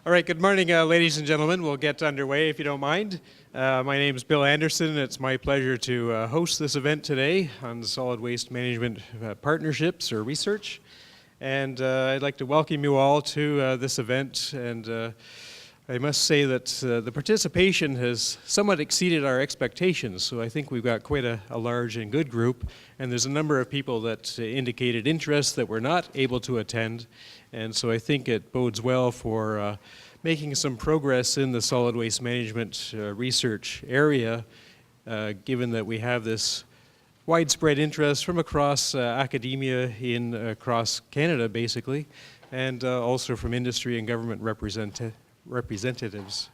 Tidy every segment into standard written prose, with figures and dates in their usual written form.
All right, good morning, ladies and gentlemen. We'll get underway if you don't mind. My name is Bill Anderson. It's my pleasure to host this event today on solid waste management partnerships or research. And I'd like to welcome you all to this event. And I must say that the participation has somewhat exceeded our expectations. So I think we've got quite a large and good group. And there's a number of people that indicated interest that were not able to attend. And so I think it bodes well for making some progress in the solid waste management research area, given that we have this widespread interest from across academia across Canada, basically, and also from industry and government representatives.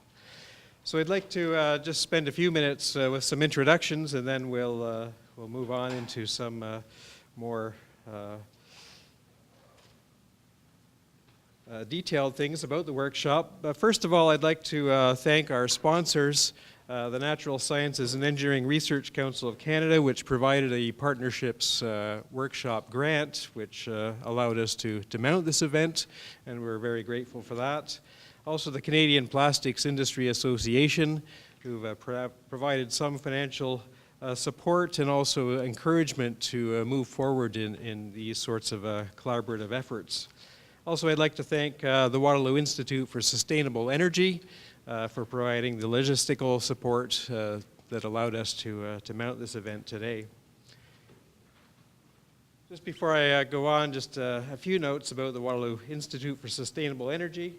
So I'd like to just spend a few minutes with some introductions, and then we'll move on into some more detailed things about the workshop. First of all, I'd like to thank our sponsors, the Natural Sciences and Engineering Research Council of Canada, which provided a partnerships workshop grant, which allowed us to mount this event, and we're very grateful for that. Also, the Canadian Plastics Industry Association, who've provided some financial support and also encouragement to move forward in these sorts of collaborative efforts. Also, I'd like to thank the Waterloo Institute for Sustainable Energy for providing the logistical support that allowed us to mount this event today. Just before I go on, just a few notes about the Waterloo Institute for Sustainable Energy.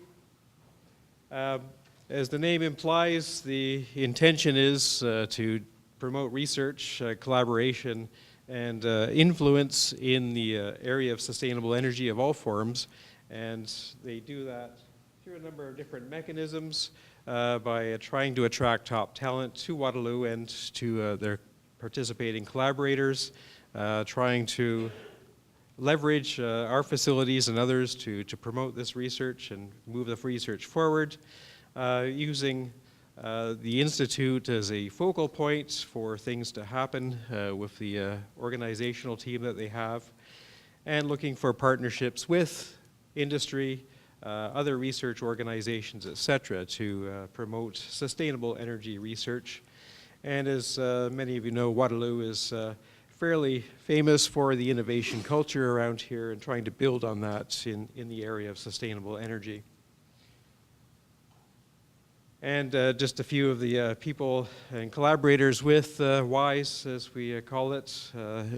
As the name implies, the intention is to promote research, collaboration, and influence in the area of sustainable energy of all forms. And they do that through a number of different mechanisms by trying to attract top talent to Waterloo and to their participating collaborators, trying to leverage our facilities and others to promote this research and move the research forward, using the Institute as a focal point for things to happen with the organizational team that they have, and looking for partnerships with industry, other research organizations, etc., to promote sustainable energy research. And as many of you know, Waterloo is fairly famous for the innovation culture around here and trying to build on that in the area of sustainable energy. And just a few of the people and collaborators with WISE, as we call it,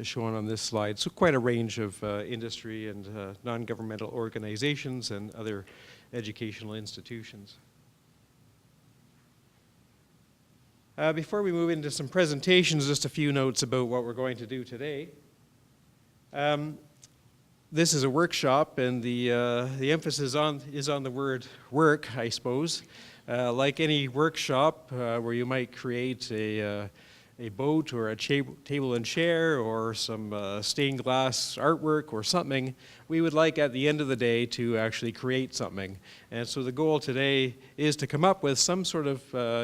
shown on this slide. So quite a range of industry and non-governmental organizations and other educational institutions. Before we move into some presentations, just a few notes about what we're going to do today. This is a workshop, and the emphasis is on the word work, I suppose. Like any workshop where you might create a boat or a table and chair or some stained glass artwork or something, we would like at the end of the day to actually create something. And so the goal today is to come up with some sort of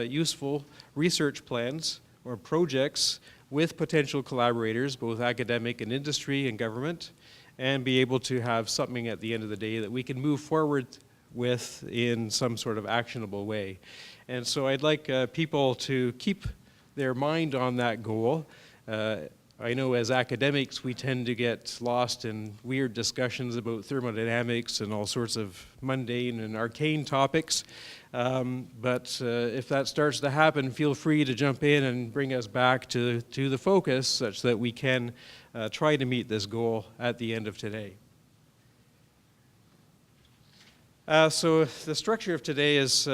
useful research plans or projects with potential collaborators, both academic and industry and government, and be able to have something at the end of the day that we can move forward with in some sort of actionable way. And so I'd like people to keep their mind on that goal. I know as academics we tend to get lost in weird discussions about thermodynamics and all sorts of mundane and arcane topics. But if that starts to happen, feel free to jump in and bring us back to the focus such that we can try to meet this goal at the end of today. So the structure of today is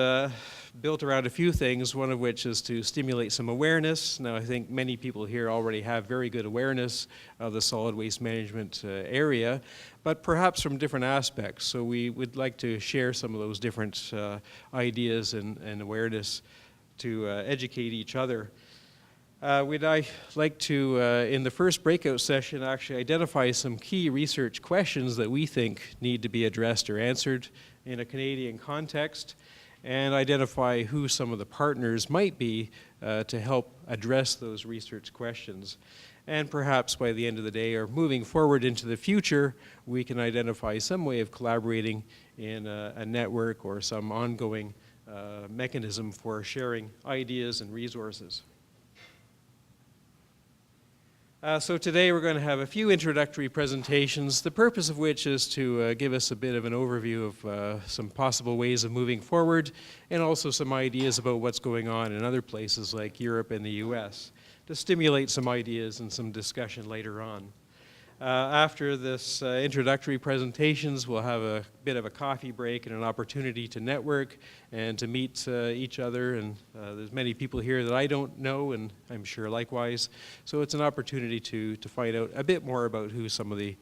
built around a few things, one of which is to stimulate some awareness. Now, I think many people here already have very good awareness of the solid waste management area, but perhaps from different aspects. So we would like to share some of those different ideas and awareness to educate each other. We'd like to, in the first breakout session, actually identify some key research questions that we think need to be addressed or answered in a Canadian context. and identify who some of the partners might be to help address those research questions. And perhaps by the end of the day, or moving forward into the future, we can identify some way of collaborating in a network or some ongoing mechanism for sharing ideas and resources. So today we're going to have a few introductory presentations, the purpose of which is to give us a bit of an overview of some possible ways of moving forward, and also some ideas about what's going on in other places like Europe and the US, to stimulate some ideas and some discussion later on. After this introductory presentations, we'll have a bit of a coffee break and an opportunity to network and to meet each other. And there's many people here that I don't know, and I'm sure likewise. So it's an opportunity to find out a bit more about who some of the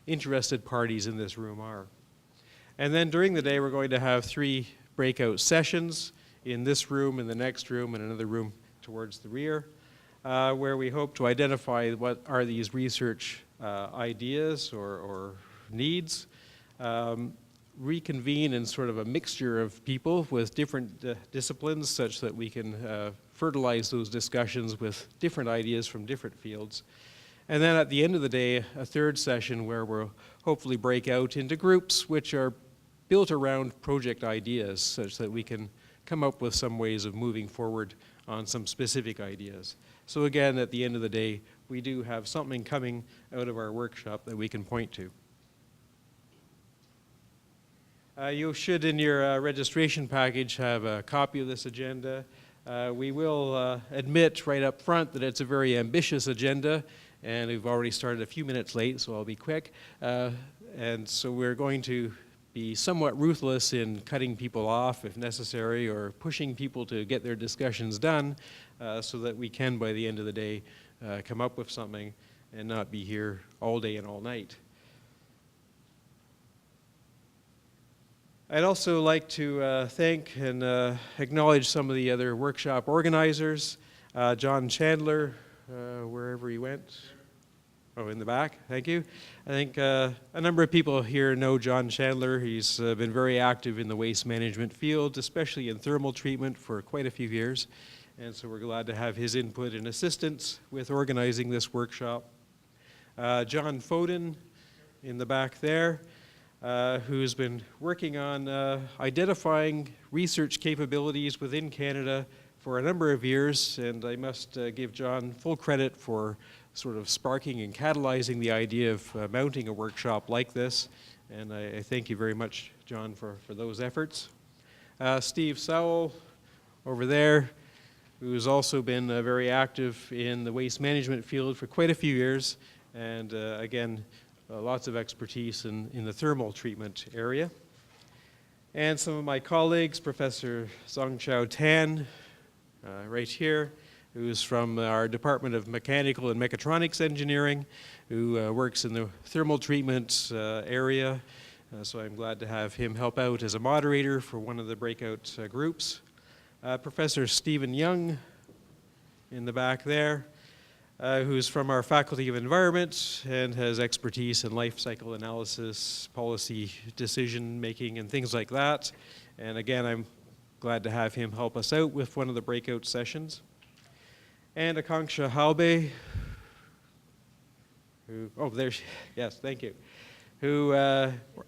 interested parties in this room are. And then during the day, we're going to have 3 breakout sessions in this room, in the next room, and another room towards the rear, where we hope to identify what are these research ideas or needs, reconvene in sort of a mixture of people with different disciplines such that we can fertilize those discussions with different ideas from different fields. And then at the end of the day, a 3rd session where we'll hopefully break out into groups which are built around project ideas such that we can come up with some ways of moving forward on some specific ideas. So again, at the end of the day, we do have something coming out of our workshop that we can point to. You should, in your registration package, have a copy of this agenda. We will admit right up front that it's a very ambitious agenda, and we've already started a few minutes late, so I'll be quick. And so we're going to be somewhat ruthless in cutting people off if necessary, or pushing people to get their discussions done, so that we can, by the end of the day, come up with something and not be here all day and all night. I'd also like to thank and acknowledge some of the other workshop organizers. John Chandler, wherever he went. Oh, in the back, thank you. I think a number of people here know John Chandler. He's been very active in the waste management field, especially in thermal treatment, for quite a few years. And so we're glad to have his input and assistance with organizing this workshop. John Foden in the back there, who's been working on identifying research capabilities within Canada for a number of years, and I must give John full credit for sort of sparking and catalyzing the idea of mounting a workshop like this, and I thank you very much, John, for those efforts. Steve Sowell over there, who's also been very active in the waste management field for quite a few years, and again, lots of expertise in the thermal treatment area. And some of my colleagues, Professor Zhongchao Tan, right here, who's from our Department of Mechanical and Mechatronics Engineering, who works in the thermal treatment area. So I'm glad to have him help out as a moderator for one of the breakout groups. Professor Stephen Young in the back there, who's from our Faculty of Environment and has expertise in life cycle analysis, policy decision making, and things like that. And again, I'm glad to have him help us out with one of the breakout sessions. And Akanksha Halbe, who, oh, there she, yes, thank you, who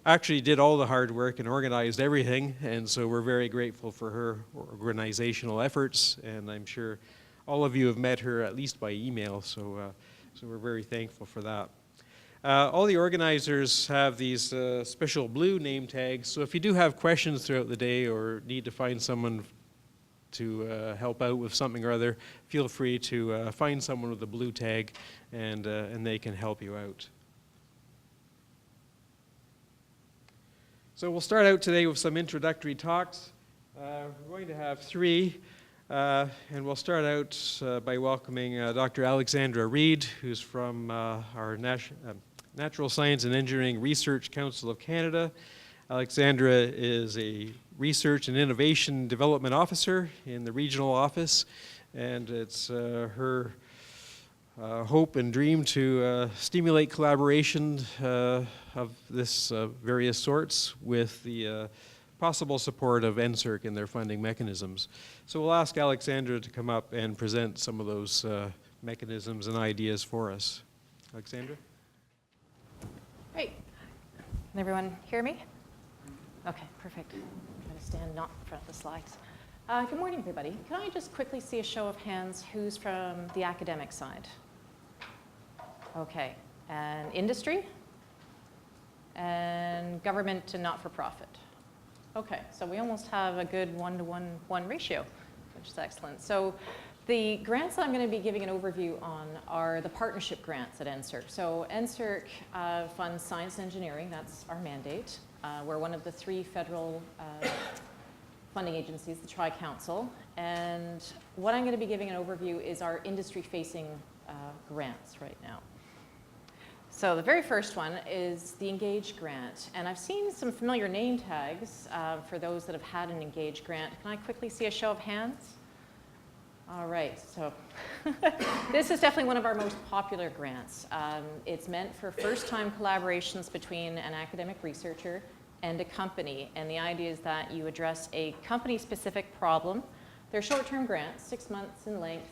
actually did all the hard work and organized everything, and so we're very grateful for her organizational efforts, and I'm sure all of you have met her at least by email, so we're very thankful for that. All the organizers have these special blue name tags, so if you do have questions throughout the day or need to find someone to help out with something or other, feel free to find someone with a blue tag, and they can help you out. So we'll start out today with some introductory talks. We're going to have 3, and we'll start out by welcoming Dr. Alexandra Reed, who's from our Natural Science and Engineering Research Council of Canada. Alexandra is a Research and Innovation Development Officer in the regional office, and it's her hope and dream to stimulate collaboration of this various sorts with the possible support of NSERC in their funding mechanisms. So we'll ask Alexandra to come up and present some of those mechanisms and ideas for us. Alexandra? Great. Can everyone hear me? Okay, perfect. I'm trying to stand not in front of the slides. Good morning, everybody. Can I just quickly see a show of hands who's from the academic side? Okay. And industry? And government and not-for-profit? Okay, so we almost have a good 1-to-1 ratio, which is excellent. So the grants I'm going to be giving an overview on are the partnership grants at NSERC. So NSERC funds science and engineering. That's our mandate. We're one of the 3 federal funding agencies, the Tri-Council. And what I'm going to be giving an overview is our industry-facing grants right now. So the very first one is the Engage grant. And I've seen some familiar name tags for those that have had an Engage grant. Can I quickly see a show of hands? All right, so this is definitely one of our most popular grants. It's meant for first-time collaborations between an academic researcher and a company. And the idea is that you address a company-specific problem. They're short-term grants, 6 months in length.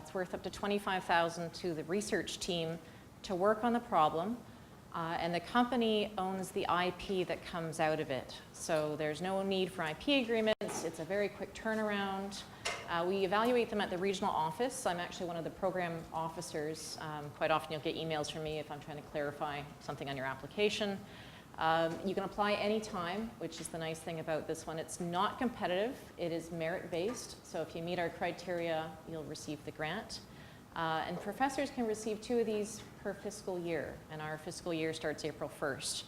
It's worth up to $25,000 to the research team to work on the problem. And the company owns the IP that comes out of it. So there's no need for IP agreements. It's a very quick turnaround. We evaluate them at the regional office. I'm actually one of the program officers. Quite often you'll get emails from me if I'm trying to clarify something on your application. You can apply anytime, which is the nice thing about this one. It's not competitive. It is merit-based. So if you meet our criteria, you'll receive the grant. And professors can receive 2 of these per fiscal year, and our fiscal year starts April 1st.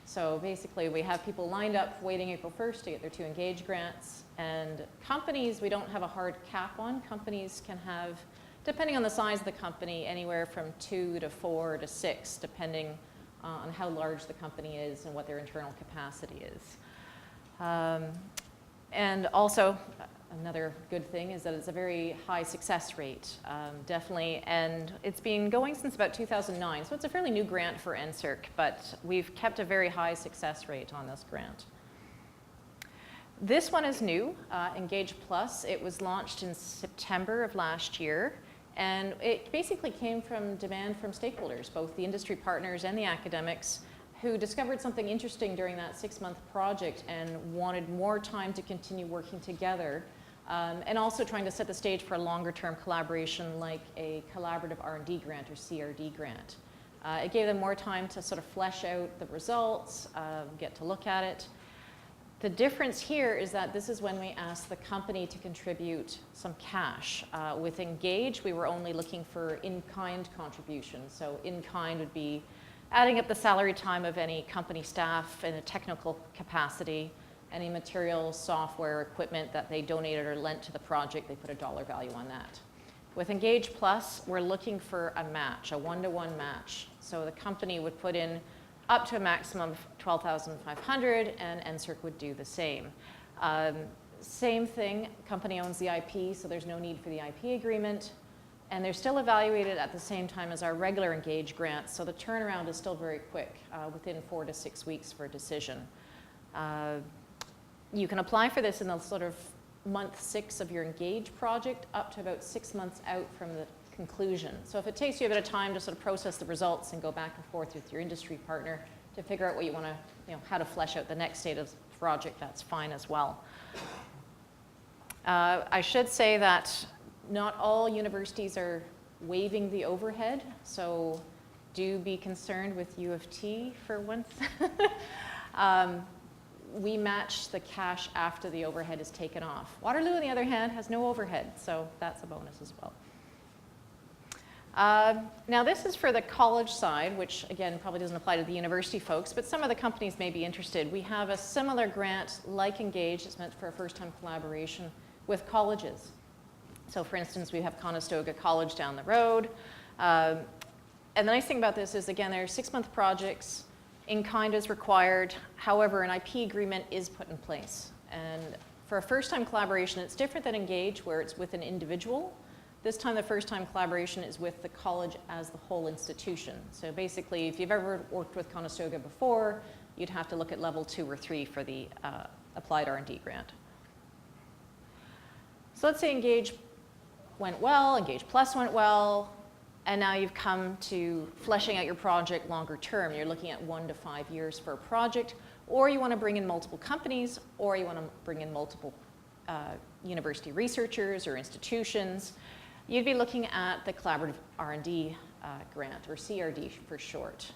So basically, we have people lined up waiting April 1st to get their 2 Engage grants, and companies we don't have a hard cap on. Companies can have, depending on the size of the company, anywhere from 2 to 4 to 6, depending on how large the company is and what their internal capacity is. And also, another good thing is that it's a very high success rate, definitely, and it's been going since about 2009, so it's a fairly new grant for NSERC, but we've kept a very high success rate on this grant. This one is new, Engage Plus. It was launched in September of last year, and it basically came from demand from stakeholders, both the industry partners and the academics, who discovered something interesting during that 6-month project and wanted more time to continue working together. And also trying to set the stage for a longer-term collaboration like a collaborative R&D grant or CRD grant. It gave them more time to sort of flesh out the results, get to look at it. The difference here is that this is when we asked the company to contribute some cash. With Engage, we were only looking for in-kind contributions. So in-kind would be adding up the salary time of any company staff in a technical capacity, any materials, software, equipment that they donated or lent to the project, they put a dollar value on that. With Engage Plus, we're looking for a match, a 1-to-1 match. So the company would put in up to a maximum of $12,500, and NSERC would do the same. Same thing, company owns the IP, so there's no need for the IP agreement. And they're still evaluated at the same time as our regular Engage grants, so the turnaround is still very quick, within 4 to 6 weeks for a decision. You can apply for this in the sort of month 6 of your Engage project up to about 6 months out from the conclusion. So if it takes you a bit of time to sort of process the results and go back and forth with your industry partner to figure out what you want to, how to flesh out the next state of the project, that's fine as well. I should say that not all universities are waiving the overhead, so do be concerned with U of T for once. We match the cash after the overhead is taken off. Waterloo, on the other hand, has no overhead, so that's a bonus as well. Now this is for the college side, which again probably doesn't apply to the university folks, but some of the companies may be interested. We have a similar grant like Engage, it's meant for a first-time collaboration with colleges. So for instance, we have Conestoga College down the road. And the nice thing about this is, again, they're 6-month projects. In-kind is required. However, an IP agreement is put in place. And for a first-time collaboration, it's different than Engage, where it's with an individual. This time, the first-time collaboration is with the college as the whole institution. So basically, if you've ever worked with Conestoga before, you'd have to look at level 2 or 3 for the applied R&D grant. So let's say Engage went well, Engage Plus went well, and now you've come to fleshing out your project longer term. You're looking at 1 to 5 years for a project, or you want to bring in multiple companies, or you want to bring in multiple university researchers or institutions. You'd be looking at the Collaborative R&D grant, or CRD for short.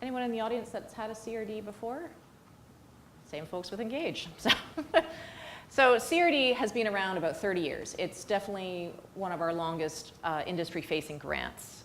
Anyone in the audience that's had a CRD before? Same folks with Engage. So CRD has been around about 30 years. It's definitely one of our longest industry-facing grants.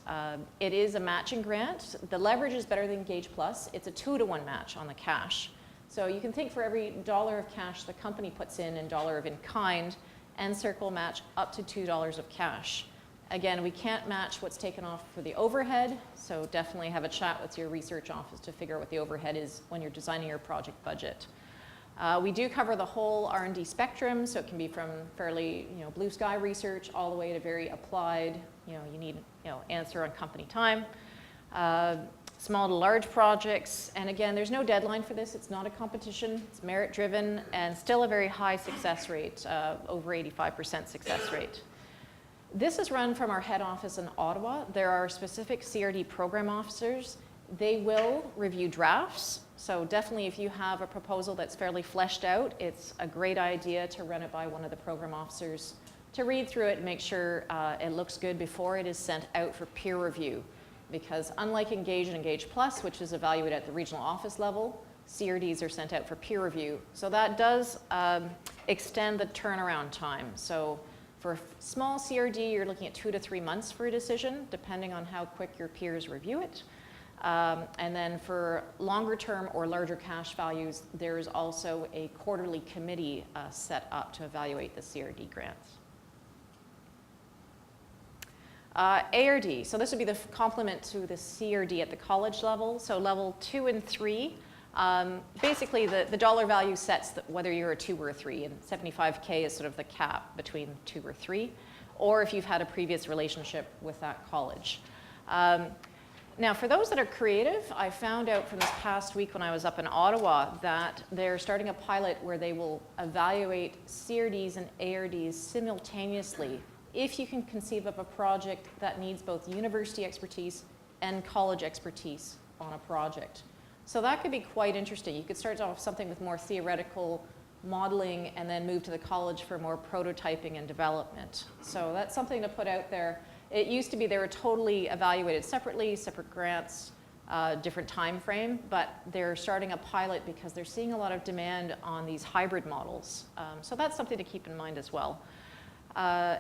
It is a matching grant. The leverage is better than Engage Plus. It's a 2-to-1 match on the cash. So you can think for every $1 of cash the company puts in and $1 of in-kind, NSERC will match up to $2 of cash. Again, we can't match what's taken off for the overhead, so definitely have a chat with your research office to figure out what the overhead is when you're designing your project budget. We do cover the whole R&D spectrum, so it can be from fairly blue sky research all the way to very applied, you need answer on company time, small to large projects. And again, there's no deadline for this. It's not a competition. It's merit driven and still a very high success rate, over 85% success rate. This is run from our head office in Ottawa. There are specific CRD program officers. They will review drafts. So definitely if you have a proposal that's fairly fleshed out, it's a great idea to run it by one of the program officers to read through it and make sure it looks good before it is sent out for peer review. Because unlike Engage and Engage Plus, which is evaluated at the regional office level, CRDs are sent out for peer review. So that does extend the turnaround time. So for a small CRD, you're looking at 2 to 3 months for a decision, depending on how quick your peers review it. And then for longer term or larger cash values, there is also a quarterly committee set up to evaluate the CRD grants. ARD, so this would be the complement to the CRD at the college level. So level 2 and 3, basically the dollar value sets whether you're a 2 or a 3, and 75K is sort of the cap between 2 or 3, or if you've had a previous relationship with that college. Now, for those that are creative, I found out from this past week when I was up in Ottawa that they're starting a pilot where they will evaluate CRDs and ARDs simultaneously if you can conceive of a project that needs both university expertise and college expertise on a project. So that could be quite interesting. You could start off something with more theoretical modeling and then move to the college for more prototyping and development. So that's something to put out there. It used to be they were totally evaluated separately, separate grants, different time frame, but they're starting a pilot because they're seeing a lot of demand on these hybrid models. So that's something to keep in mind as well.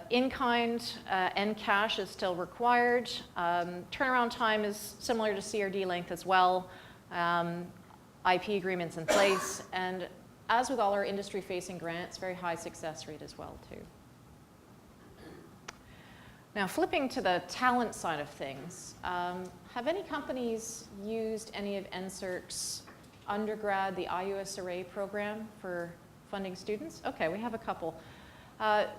In-kind and cash is still required. Turnaround time is similar to CRD length as well. IP agreements in place, and as with all our industry-facing grants, very high success rate as well too. Now, flipping to the talent side of things, have any companies used any of NSERC's undergrad, the IUSRA program for funding students? Okay, we have a couple.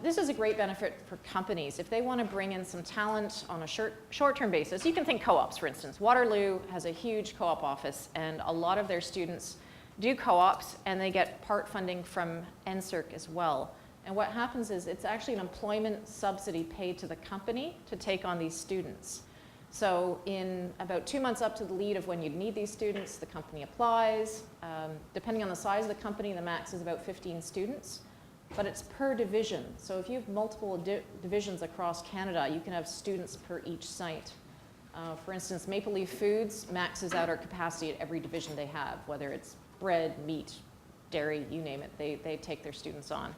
This is a great benefit for companies. If they want to bring in some talent on a short-term basis, you can think co-ops, for instance. Waterloo has a huge co-op office, and a lot of their students do co-ops, and they get part funding from NSERC as well. And what happens is it's actually an employment subsidy paid to the company to take on these students. So in about 2 months up to the lead of when you'd need these students, the company applies. Depending on the size of the company, the max is about 15 students. But it's per division. So if you have multiple divisions across Canada, you can have students per each site. For instance, Maple Leaf Foods maxes out our capacity at every division they have, whether it's bread, meat, dairy, you name it, they take their students on.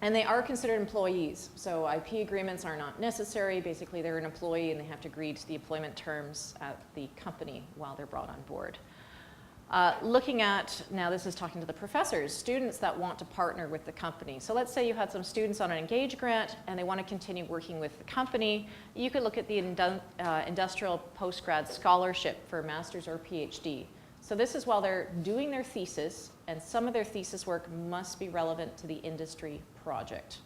And they are considered employees, so IP agreements are not necessary. Basically, they're an employee and they have to agree to the employment terms at the company while they're brought on board. Looking at, now this is talking to the professors, students that want to partner with the company. So let's say you had some students on an Engage grant and they want to continue working with the company. You could look at the Industrial Postgrad Scholarship for Master's or PhD. So this is while they're doing their thesis, and some of their thesis work must be relevant to the industry project.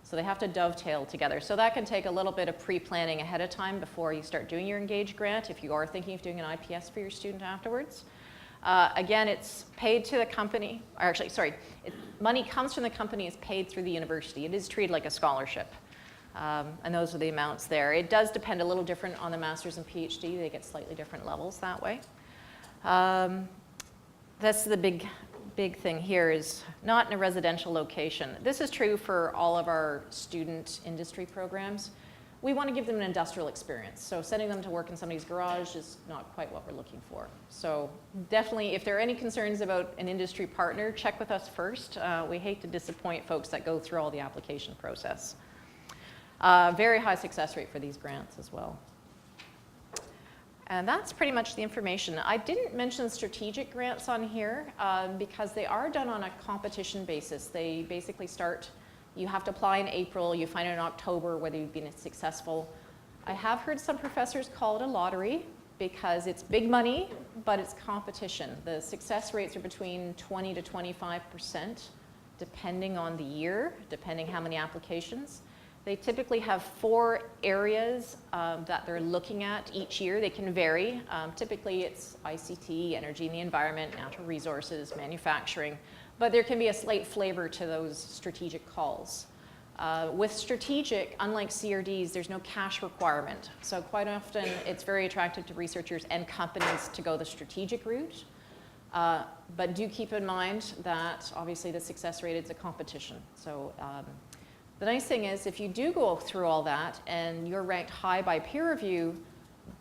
So they have to dovetail together. So that can take a little bit of pre-planning ahead of time before you start doing your Engage grant, if you are thinking of doing an IPS for your student afterwards. Again, it's paid to the company, or actually, sorry, money comes from the company, is paid through the university. It is treated like a scholarship. And those are the amounts there. It does depend a little different on the master's and PhD. They get slightly different levels that way. That's the big thing here, is not in a residential location. This is true for all of our student industry programs. We want to give them an industrial experience. So sending them to work in somebody's garage is not quite what we're looking for. So definitely, if there are any concerns about an industry partner, check with us first. We hate to disappoint folks that go through all the application process. Very high success rate for these grants as well. And that's pretty much the information. I didn't mention strategic grants on here because they are done on a competition basis. They basically start, you have to apply in April, you find out in October whether you've been successful. I have heard some professors call it a lottery because it's big money, but it's competition. The success rates are between 20 to 25%, depending on the year, depending how many applications. They typically have 4 areas that they're looking at each year. They can vary. Typically it's ICT, energy and the environment, natural resources, manufacturing, but there can be a slight flavor to those strategic calls. With strategic, unlike CRDs, there's no cash requirement. So quite often it's very attractive to researchers and companies to go the strategic route. But do keep in mind that obviously the success rate is a competition. So the nice thing is if you do go through all that and you're ranked high by peer review,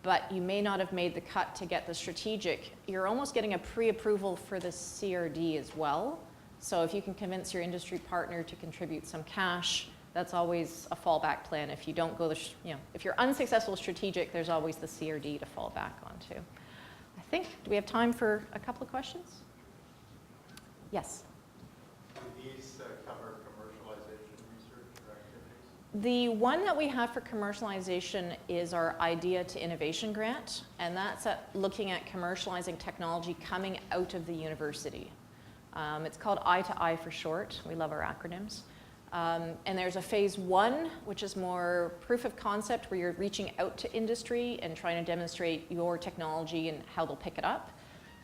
but you may not have made the cut to get the strategic, you're almost getting a pre-approval for the CRD as well. So if you can convince your industry partner to contribute some cash, that's always a fallback plan. If you don't go if you're unsuccessful strategic, there's always the CRD to fall back onto. I think, do we have time for a couple of questions? Yes. Do these cover commercialization research or activities? The one that we have for commercialization is our Idea to Innovation grant, and that's looking at commercializing technology coming out of the university. It's called I to I for short. We love our acronyms. And there's a phase 1, which is more proof of concept, where you're reaching out to industry and trying to demonstrate your technology and how they'll pick it up.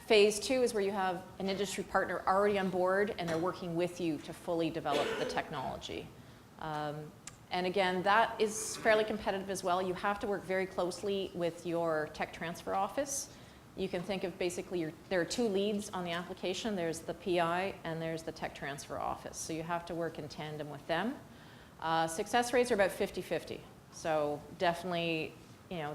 Phase 2 is where you have an industry partner already on board and they're working with you to fully develop the technology. And again, that is fairly competitive as well. You have to work very closely with your tech transfer office. You can think of basically, there are 2 leads on the application. There's the PI and there's the tech transfer office. So you have to work in tandem with them. Success rates are about 50-50. So definitely,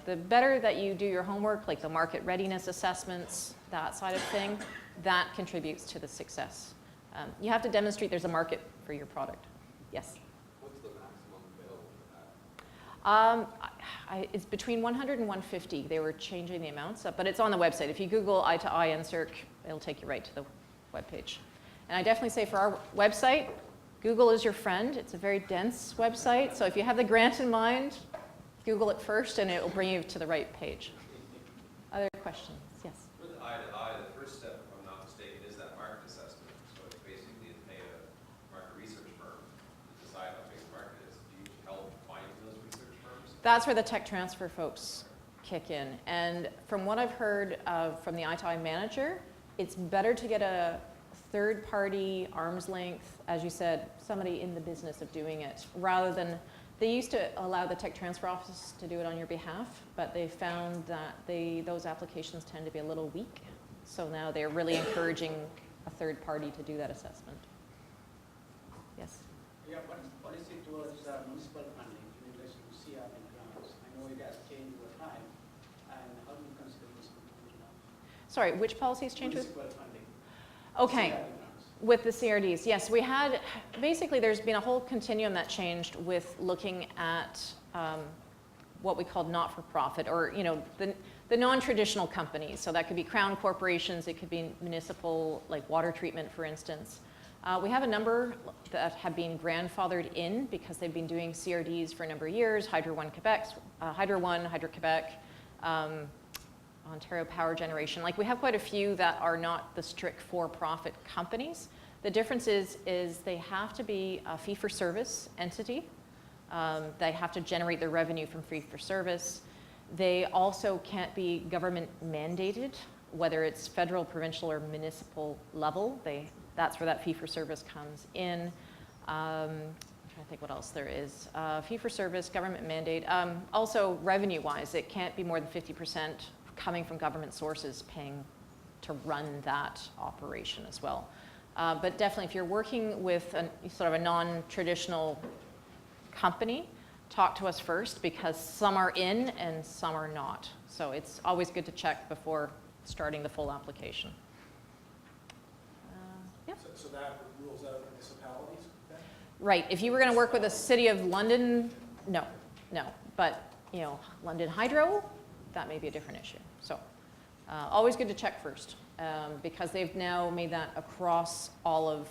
the better that you do your homework, like the market readiness assessments, that side of thing, that contributes to the success. You have to demonstrate there's a market for your product. Yes? What's the maximum available for that? It's between 100 and 150. They were changing the amounts, but it's on the website. If you Google I to I NSERC, it'll take you right to the webpage. And I definitely say for our website, Google is your friend. It's a very dense website, so if you have the grant in mind, Google it first and it will bring you to the right page. Other questions? Yes? With I to I, the first step, if I'm not mistaken, is that market assessment. So it's basically to pay a market research firm to decide how big the market is. Do you help find those research firms? That's where the tech transfer folks kick in. And from what I've heard from the I to I manager, it's better to get a third-party arm's length, as you said, somebody in the business of doing it, rather than, they used to allow the tech transfer office to do it on your behalf, but they found that those applications tend to be a little weak. So now they're really encouraging a third party to do that assessment. Yes? Yeah, what is policy towards municipal funding in relation to CR and grants? I know it has changed over time, and how do you consider municipal funding now? Sorry, which policies changed? Municipal funding. Okay. CR and grants. With the CRDs, yes, we had, basically there's been a whole continuum that changed with looking at what we called not-for-profit, or the non-traditional companies. So that could be crown corporations, it could be municipal, like water treatment, for instance. We have a number that have been grandfathered in because they've been doing CRDs for a number of years, Hydro One, Hydro-Quebec, Ontario Power Generation. Like, we have quite a few that are not the strict for-profit companies. The difference is they have to be a fee-for-service entity. They have to generate their revenue from fee-for-service. They also can't be government mandated. whether it's federal, provincial, or municipal level. That's where that fee-for-service comes in. I'm trying to think what else there is. Fee-for-service, government mandate. Also, revenue-wise, it can't be more than 50% coming from government sources paying to run that operation as well. But definitely, if you're working with sort of a non-traditional company, talk to us first, because some are in and some are not. So it's always good to check before starting the full application. Yeah. So that rules out municipalities then? Right. If you were going to work with the City of London, no. But London Hydro, that may be a different issue. So always good to check first, because they've now made that across all of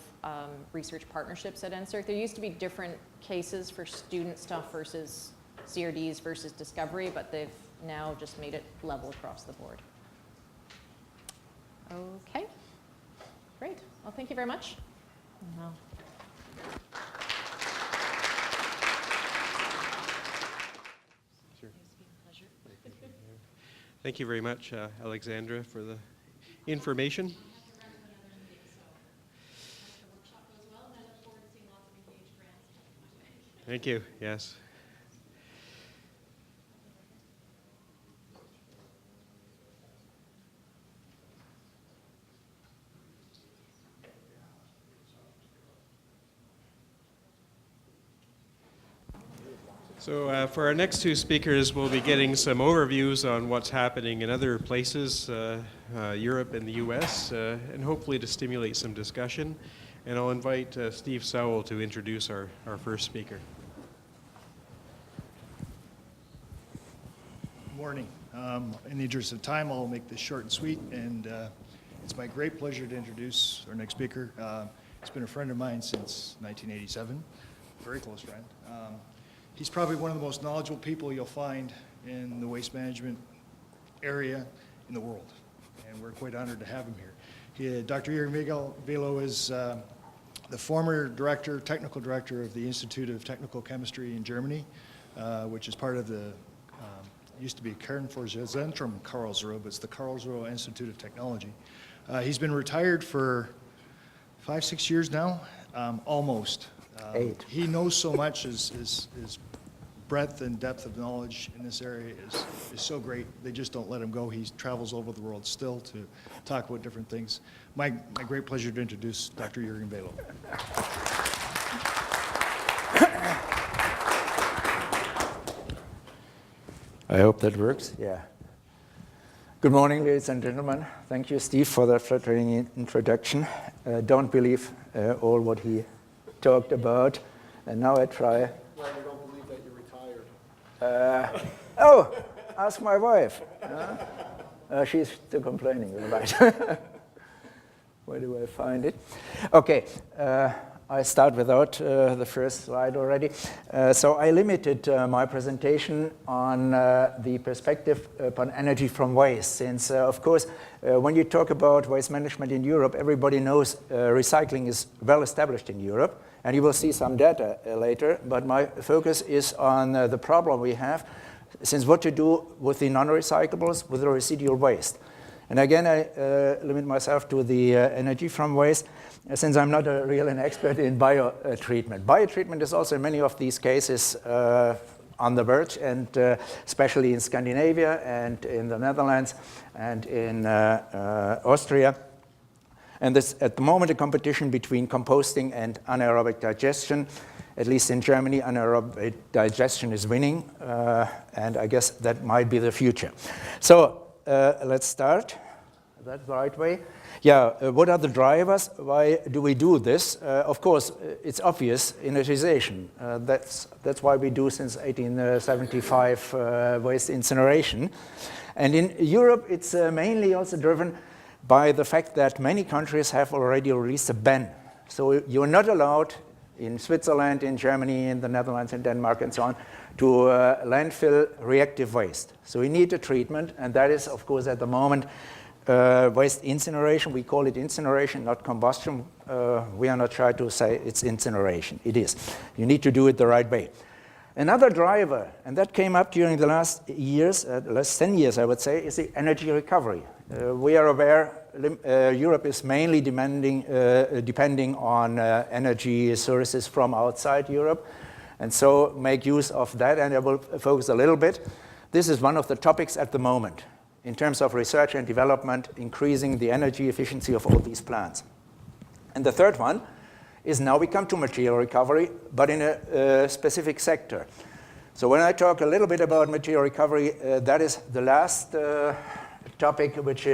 research partnerships at NSERC. There used to be different cases for student stuff versus CRDs versus discovery, but they've now just made it level across the board. Okay, great. Well, thank you very much. Wow. Sure. Thank you very much, Alexandra, for the information. Thank you. Yes. So for our next two speakers, we'll be getting some overviews on what's happening in other places, Europe and the US, and hopefully to stimulate some discussion. And I'll invite Steve Sowell to introduce our first speaker. Good morning. In the interest of time, I'll make this short and sweet, and it's my great pleasure to introduce our next speaker. He's been a friend of mine since 1987, very close friend. He's probably one of the most knowledgeable people you'll find in the waste management area in the world, and we're quite honored to have him here. Dr. Jürgen Velo is the former technical director of the Institute of Technical Chemistry in Germany, which is part of the, used to be Kernforschungszentrum Karlsruhe, but it's the Karlsruhe Institute of Technology. He's been retired for 5-6 years now, almost. 8. He knows so much, his breadth and depth of knowledge in this area is so great. They just don't let him go. He travels over the world still to talk about different things. My great pleasure to introduce Dr. Jürgen Velo. I hope that works. Yeah. Good morning, ladies and gentlemen. Thank you, Steve, for that flattering introduction. Don't believe all what he talked about. And now I try. Well, you don't believe that you're retired. Oh, ask my wife. She's still complaining about it. Where do I find it? Okay, I start without the first slide already. So I limited my presentation on the perspective upon energy from waste, since, of course, when you talk about waste management in Europe, everybody knows recycling is well established in Europe, and you will see some data later, but my focus is on the problem we have, since what to do with the non-recyclables, with the residual waste. And again, I limit myself to the energy from waste, since I'm not really an expert in biotreatment. Biotreatment is also in many of these cases on the verge, and especially in Scandinavia and in the Netherlands and in Austria. And there's at the moment a competition between composting and anaerobic digestion. At least in Germany, anaerobic digestion is winning, and I guess that might be the future. So let's start. That's the right way. Yeah, what are the drivers? Why do we do this? Of course, it's obvious, inertization. That's why we do since 1875 waste incineration. And in Europe, it's mainly also driven by the fact that many countries have already released a ban. So you're not allowed in Switzerland, in Germany, in the Netherlands, in Denmark, and so on, to landfill reactive waste. So we need a treatment, and that is, of course, at the moment, waste incineration. We call it incineration, not combustion. We are not trying to say it's incineration. It is. You need to do it the right way. Another driver, and that came up during the last years, last 10 years, I would say, is the energy recovery. We are aware Europe is mainly depending on energy sources from outside Europe, and so make use of that, and I will focus a little bit. This is one of the topics at the moment in terms of research and development, increasing the energy efficiency of all these plants. And the third one is now we come to material recovery, but in a specific sector. So when I talk a little bit about material recovery, that is the last topic which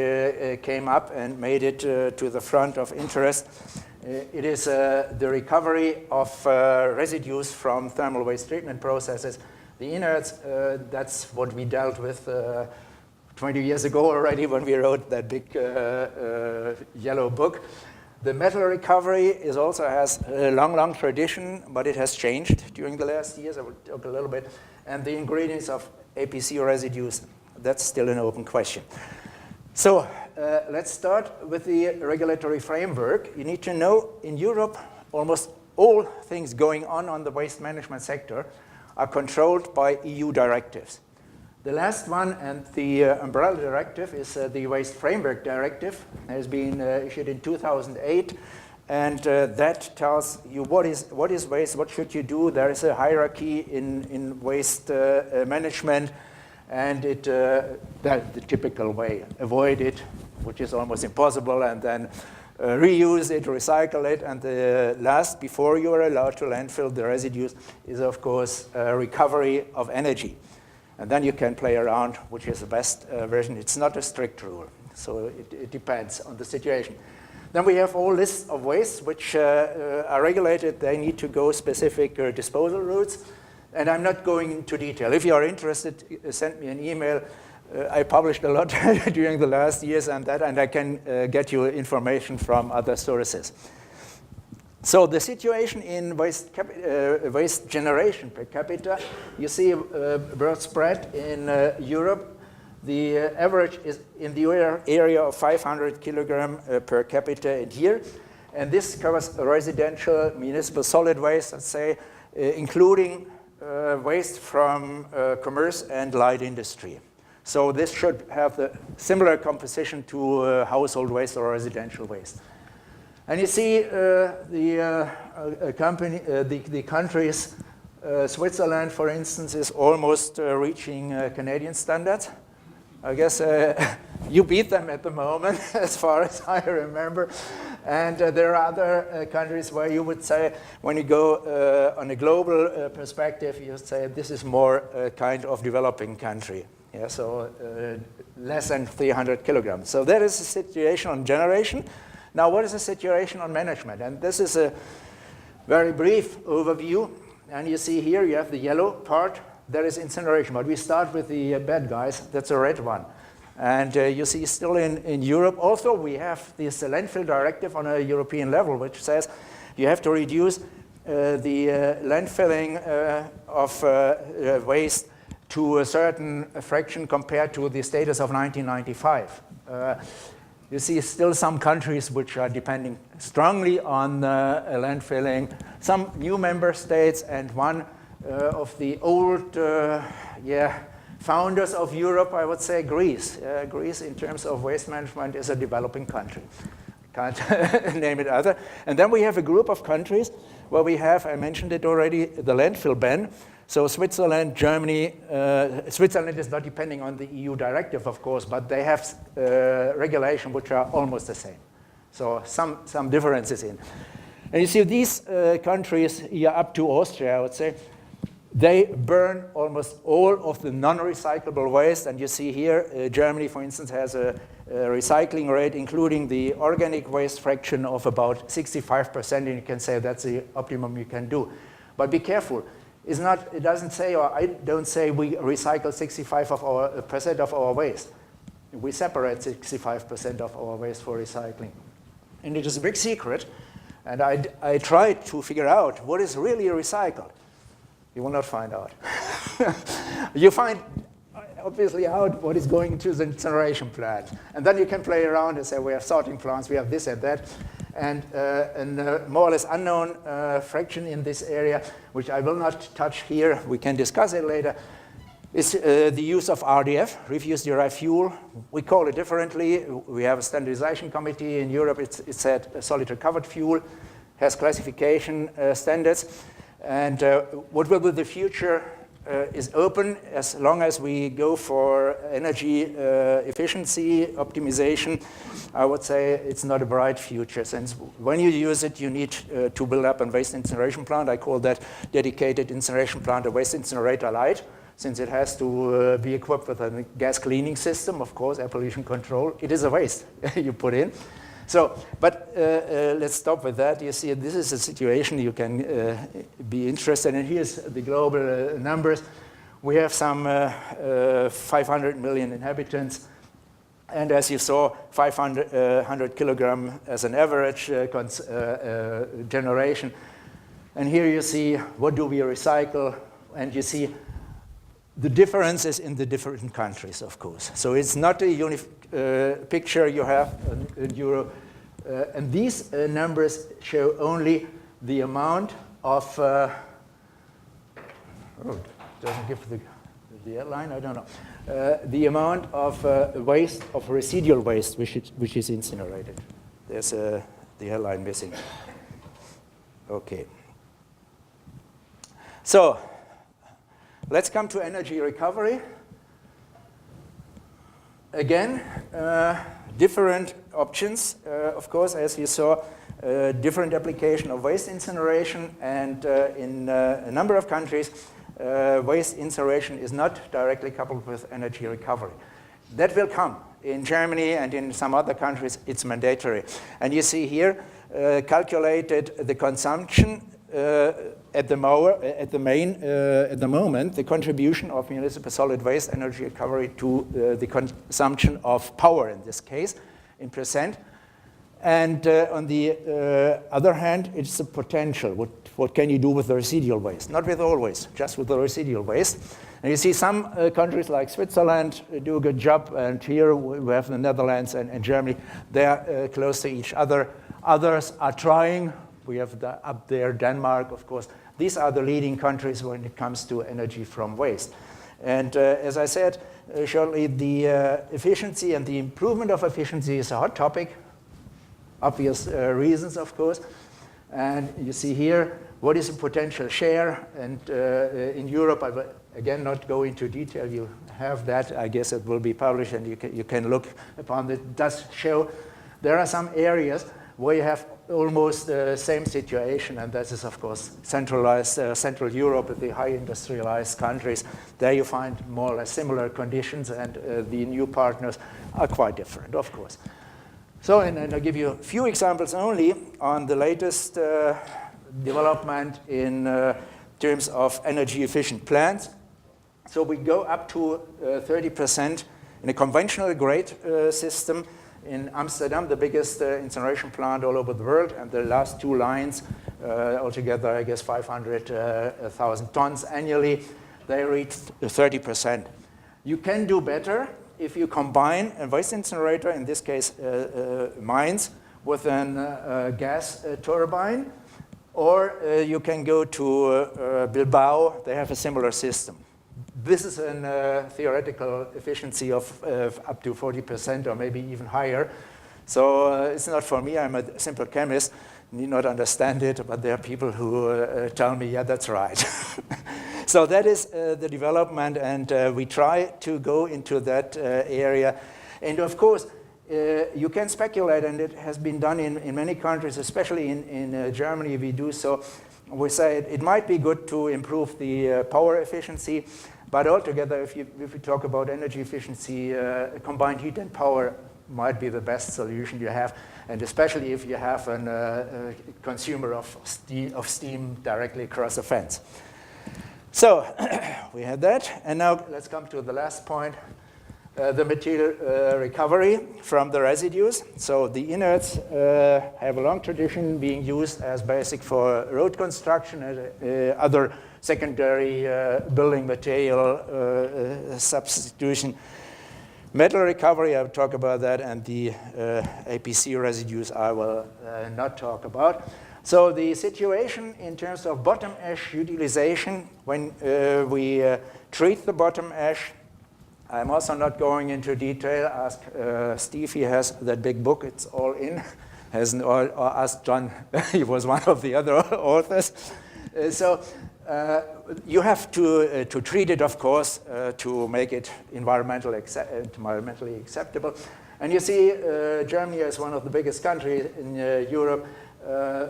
came up and made it to the front of interest. It is the recovery of residues from thermal waste treatment processes. The inerts, that's what we dealt with 20 years ago already when we wrote that big yellow book. The metal recovery also has a long tradition, but it has changed during the last years. I will talk a little bit. And the ingredients of APC residues, that's still an open question. So let's start with the regulatory framework. You need to know in Europe, almost all things going on the waste management sector are controlled by EU directives. The last one and the umbrella directive is the Waste Framework Directive. It has been issued in 2008, and that tells you what is waste, what should you do. There is a hierarchy in waste management, and that's the typical way. Avoid it, which is almost impossible, and then reuse it, recycle it, and the last, before you are allowed to landfill the residues, is of course recovery of energy. And then you can play around, which is the best version. It's not a strict rule, so it depends on the situation. Then we have all lists of wastes which are regulated. They need to go specific disposal routes, and I'm not going into detail. If you are interested, send me an email. I published a lot during the last years on that, and I can get you information from other sources. So the situation in waste generation per capita, you see a broad spread in Europe. The average is in the area of 500 kilogram per capita in here. And this covers residential, municipal solid waste, let's say, including waste from commerce and light industry. So this should have the similar composition to household waste or residential waste. And you see the countries, Switzerland, for instance, is almost reaching Canadian standards. I guess you beat them at the moment, as far as I remember. And there are other countries where you would say, when you go on a global perspective, you say this is more a kind of developing country. Yeah, so less than 300 kilograms. So that is the situation on generation. Now, what is the situation on management? And this is a very brief overview. And you see here, you have the yellow part. That is incineration. But we start with the bad guys. That's a red one. And you see still in Europe, also we have this landfill directive on a European level, which says you have to reduce the landfilling of waste to a certain fraction compared to the status of 1995. You see still some countries which are depending strongly on landfilling, some new member states, and one of the old founders of Europe, I would say Greece. Greece, in terms of waste management, is a developing country. Can't name it other. And then we have a group of countries where we have, I mentioned it already, the landfill ban. So Switzerland, Germany, Switzerland is not depending on the EU directive, of course, but they have regulation which are almost the same. So some differences in. And you see these countries here up to Austria, I would say, they burn almost all of the non-recyclable waste. And you see here, Germany, for instance, has a recycling rate, including the organic waste fraction, of about 65%. And you can say that's the optimum you can do. But be careful. It doesn't say, or I don't say we recycle 65% of our waste. We separate 65% of our waste for recycling. And it is a big secret. And I tried to figure out what is really recycled. You will not find out. You find, obviously, out what is going to the incineration plant. And then you can play around and say, we have sorting plants, we have this and that. And more or less unknown fraction in this area, which I will not touch here, we can discuss it later, is the use of RDF, refuse-derived fuel. We call it differently. We have a standardization committee in Europe. It's said solid recovered fuel, has classification standards. And what will be the future is open as long as we go for energy efficiency, optimization. I would say it's not a bright future, since when you use it, you need to build up a waste incineration plant. I call that dedicated incineration plant a waste incinerator light, since it has to be equipped with a gas cleaning system, of course, air pollution control. It is a waste you put in. So, but let's stop with that. You see, this is a situation you can be interested in. Here's the global numbers. We have some 500 million inhabitants. And as you saw, 500 kilogram as an average generation. And here you see what do we recycle. And you see the differences in the different countries, of course. So it's not a picture you have in Europe. And these numbers show only the amount of, doesn't give the airline, I don't know. The amount of waste, of residual waste, which is incinerated. There's the airline missing. Okay. So, let's come to energy recovery. Again, different options, of course, as you saw, different application of waste incineration, and in a number of countries, waste incineration is not directly coupled with energy recovery. That will come. In Germany and in some other countries, it's mandatory. And you see here, calculated the consumption at the moment, the contribution of municipal solid waste energy recovery to the consumption of power in this case, in percent. And on the other hand, it's the potential. What can you do with the residual waste? Not with all waste, just with the residual waste. And you see some countries like Switzerland do a good job, and here we have the Netherlands and Germany. They're close to each other. Others are trying. We have up there Denmark, of course. These are the leading countries when it comes to energy from waste. And as I said, shortly, the efficiency and the improvement of efficiency is a hot topic. Obvious reasons, of course. And you see here, what is the potential share? And in Europe, I will again not go into detail. You have that. I guess it will be published, and you can look upon it. It does show there are some areas where you have almost the same situation, and this is, of course, centralized, Central Europe, the high industrialized countries. There you find more or less similar conditions, and the new partners are quite different, of course. So, and I'll give you a few examples only on the latest development in terms of energy efficient plants. So we go up to 30% in a conventional grade system. In Amsterdam, the biggest incineration plant all over the world, and the last two lines, altogether, I guess 500,000 tons annually, they reached 30%. You can do better if you combine a waste incinerator, in this case mines, with a gas turbine, or you can go to Bilbao. They have a similar system. This is a theoretical efficiency of up to 40% or maybe even higher. So it's not for me. I'm a simple chemist, need not understand it, but there are people who tell me, yeah, that's right. So that is the development, and we try to go into that area. And of course, you can speculate, and it has been done in many countries, especially in Germany, we do so. We say it might be good to improve the power efficiency, but altogether, if we talk about energy efficiency, combined heat and power might be the best solution you have, and especially if you have a consumer of steam directly across the fence. So we had that, and now let's come to the last point, the material recovery from the residues. So the inerts have a long tradition being used as basic for road construction and other secondary building material substitution. Metal recovery, I'll talk about that, and the APC residues I will not talk about. So the situation in terms of bottom ash utilization, when we treat the bottom ash, I'm also not going into detail. Ask Steve, he has that big book, it's all in. Or ask John, he was one of the other authors. You have to treat it, of course, to make it environmentally acceptable. And you see, Germany is one of the biggest countries in Europe,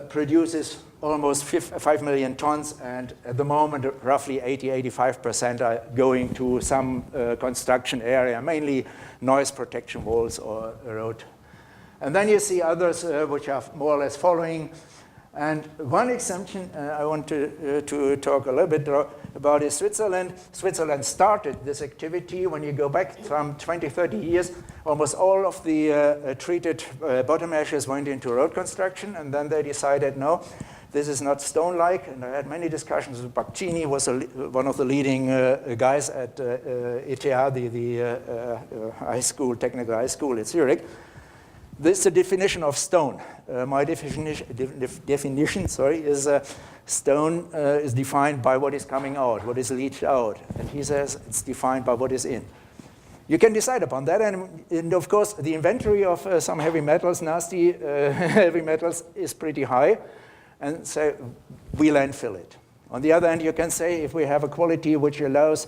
produces almost 5 million tons, and at the moment, roughly 80–85% are going to some construction area, mainly noise protection walls or road. And then you see others which are more or less following. And one exemption I want to talk a little bit about is Switzerland. Switzerland started this activity. When you go back from 20–30 years, almost all of the treated bottom ashes went into road construction, and then they decided, no, this is not stone-like. And I had many discussions with Baccini, was one of the leading guys at ETH, the high school, technical high school at Zurich. This is the definition of stone. My definition is stone is defined by what is coming out, what is leached out. And he says it's defined by what is in. You can decide upon that. And of course, the inventory of some heavy metals, nasty heavy metals, is pretty high. And so we landfill it. On the other hand, you can say if we have a quality which allows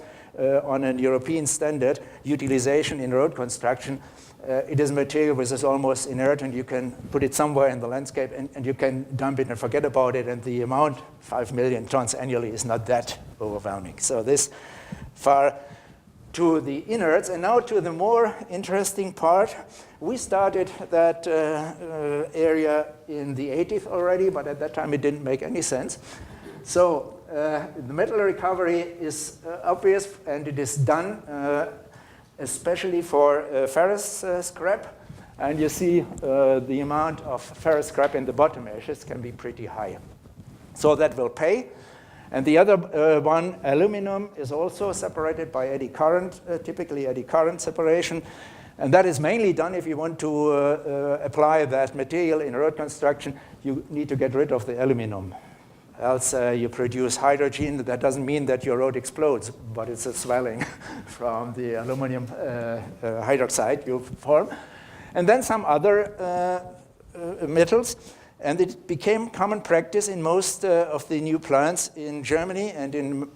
on a European standard utilization in road construction, it is material which is almost inert, and you can put it somewhere in the landscape and you can dump it and forget about it, and the amount, 5 million tons annually, is not that overwhelming. So this far to the inerts. And now to the more interesting part. We started that area in the 80s already, but at that time it didn't make any sense. So the metal recovery is obvious, and it is done especially for ferrous scrap. And you see the amount of ferrous scrap in the bottom ashes can be pretty high. So that will pay. And the other one, aluminum, is also separated by eddy current, typically eddy current separation. And that is mainly done if you want to apply that material in road construction. You need to get rid of the aluminum. Else you produce hydrogen. That doesn't mean that your road explodes, but it's a swelling from the aluminum hydroxide you form. And then some other metals. And it became common practice in most of the new plants in Germany and in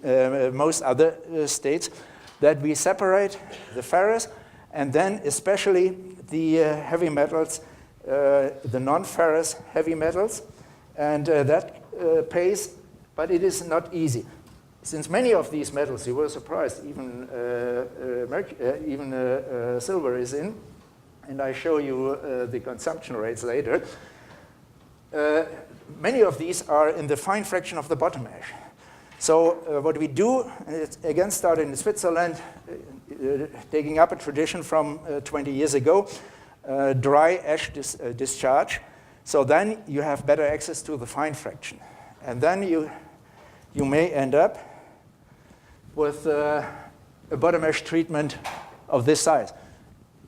most other states that we separate the ferrous and then especially the heavy metals, the non-ferrous heavy metals. And that pays, but it is not easy. Since many of these metals, you were surprised, even silver is in, and I show you the consumption rates later. Many of these are in the fine fraction of the bottom ash. So what we do, and it again started in Switzerland, taking up a tradition from 20 years ago, dry ash discharge. So then you have better access to the fine fraction. And then you may end up with a bottom ash treatment of this size.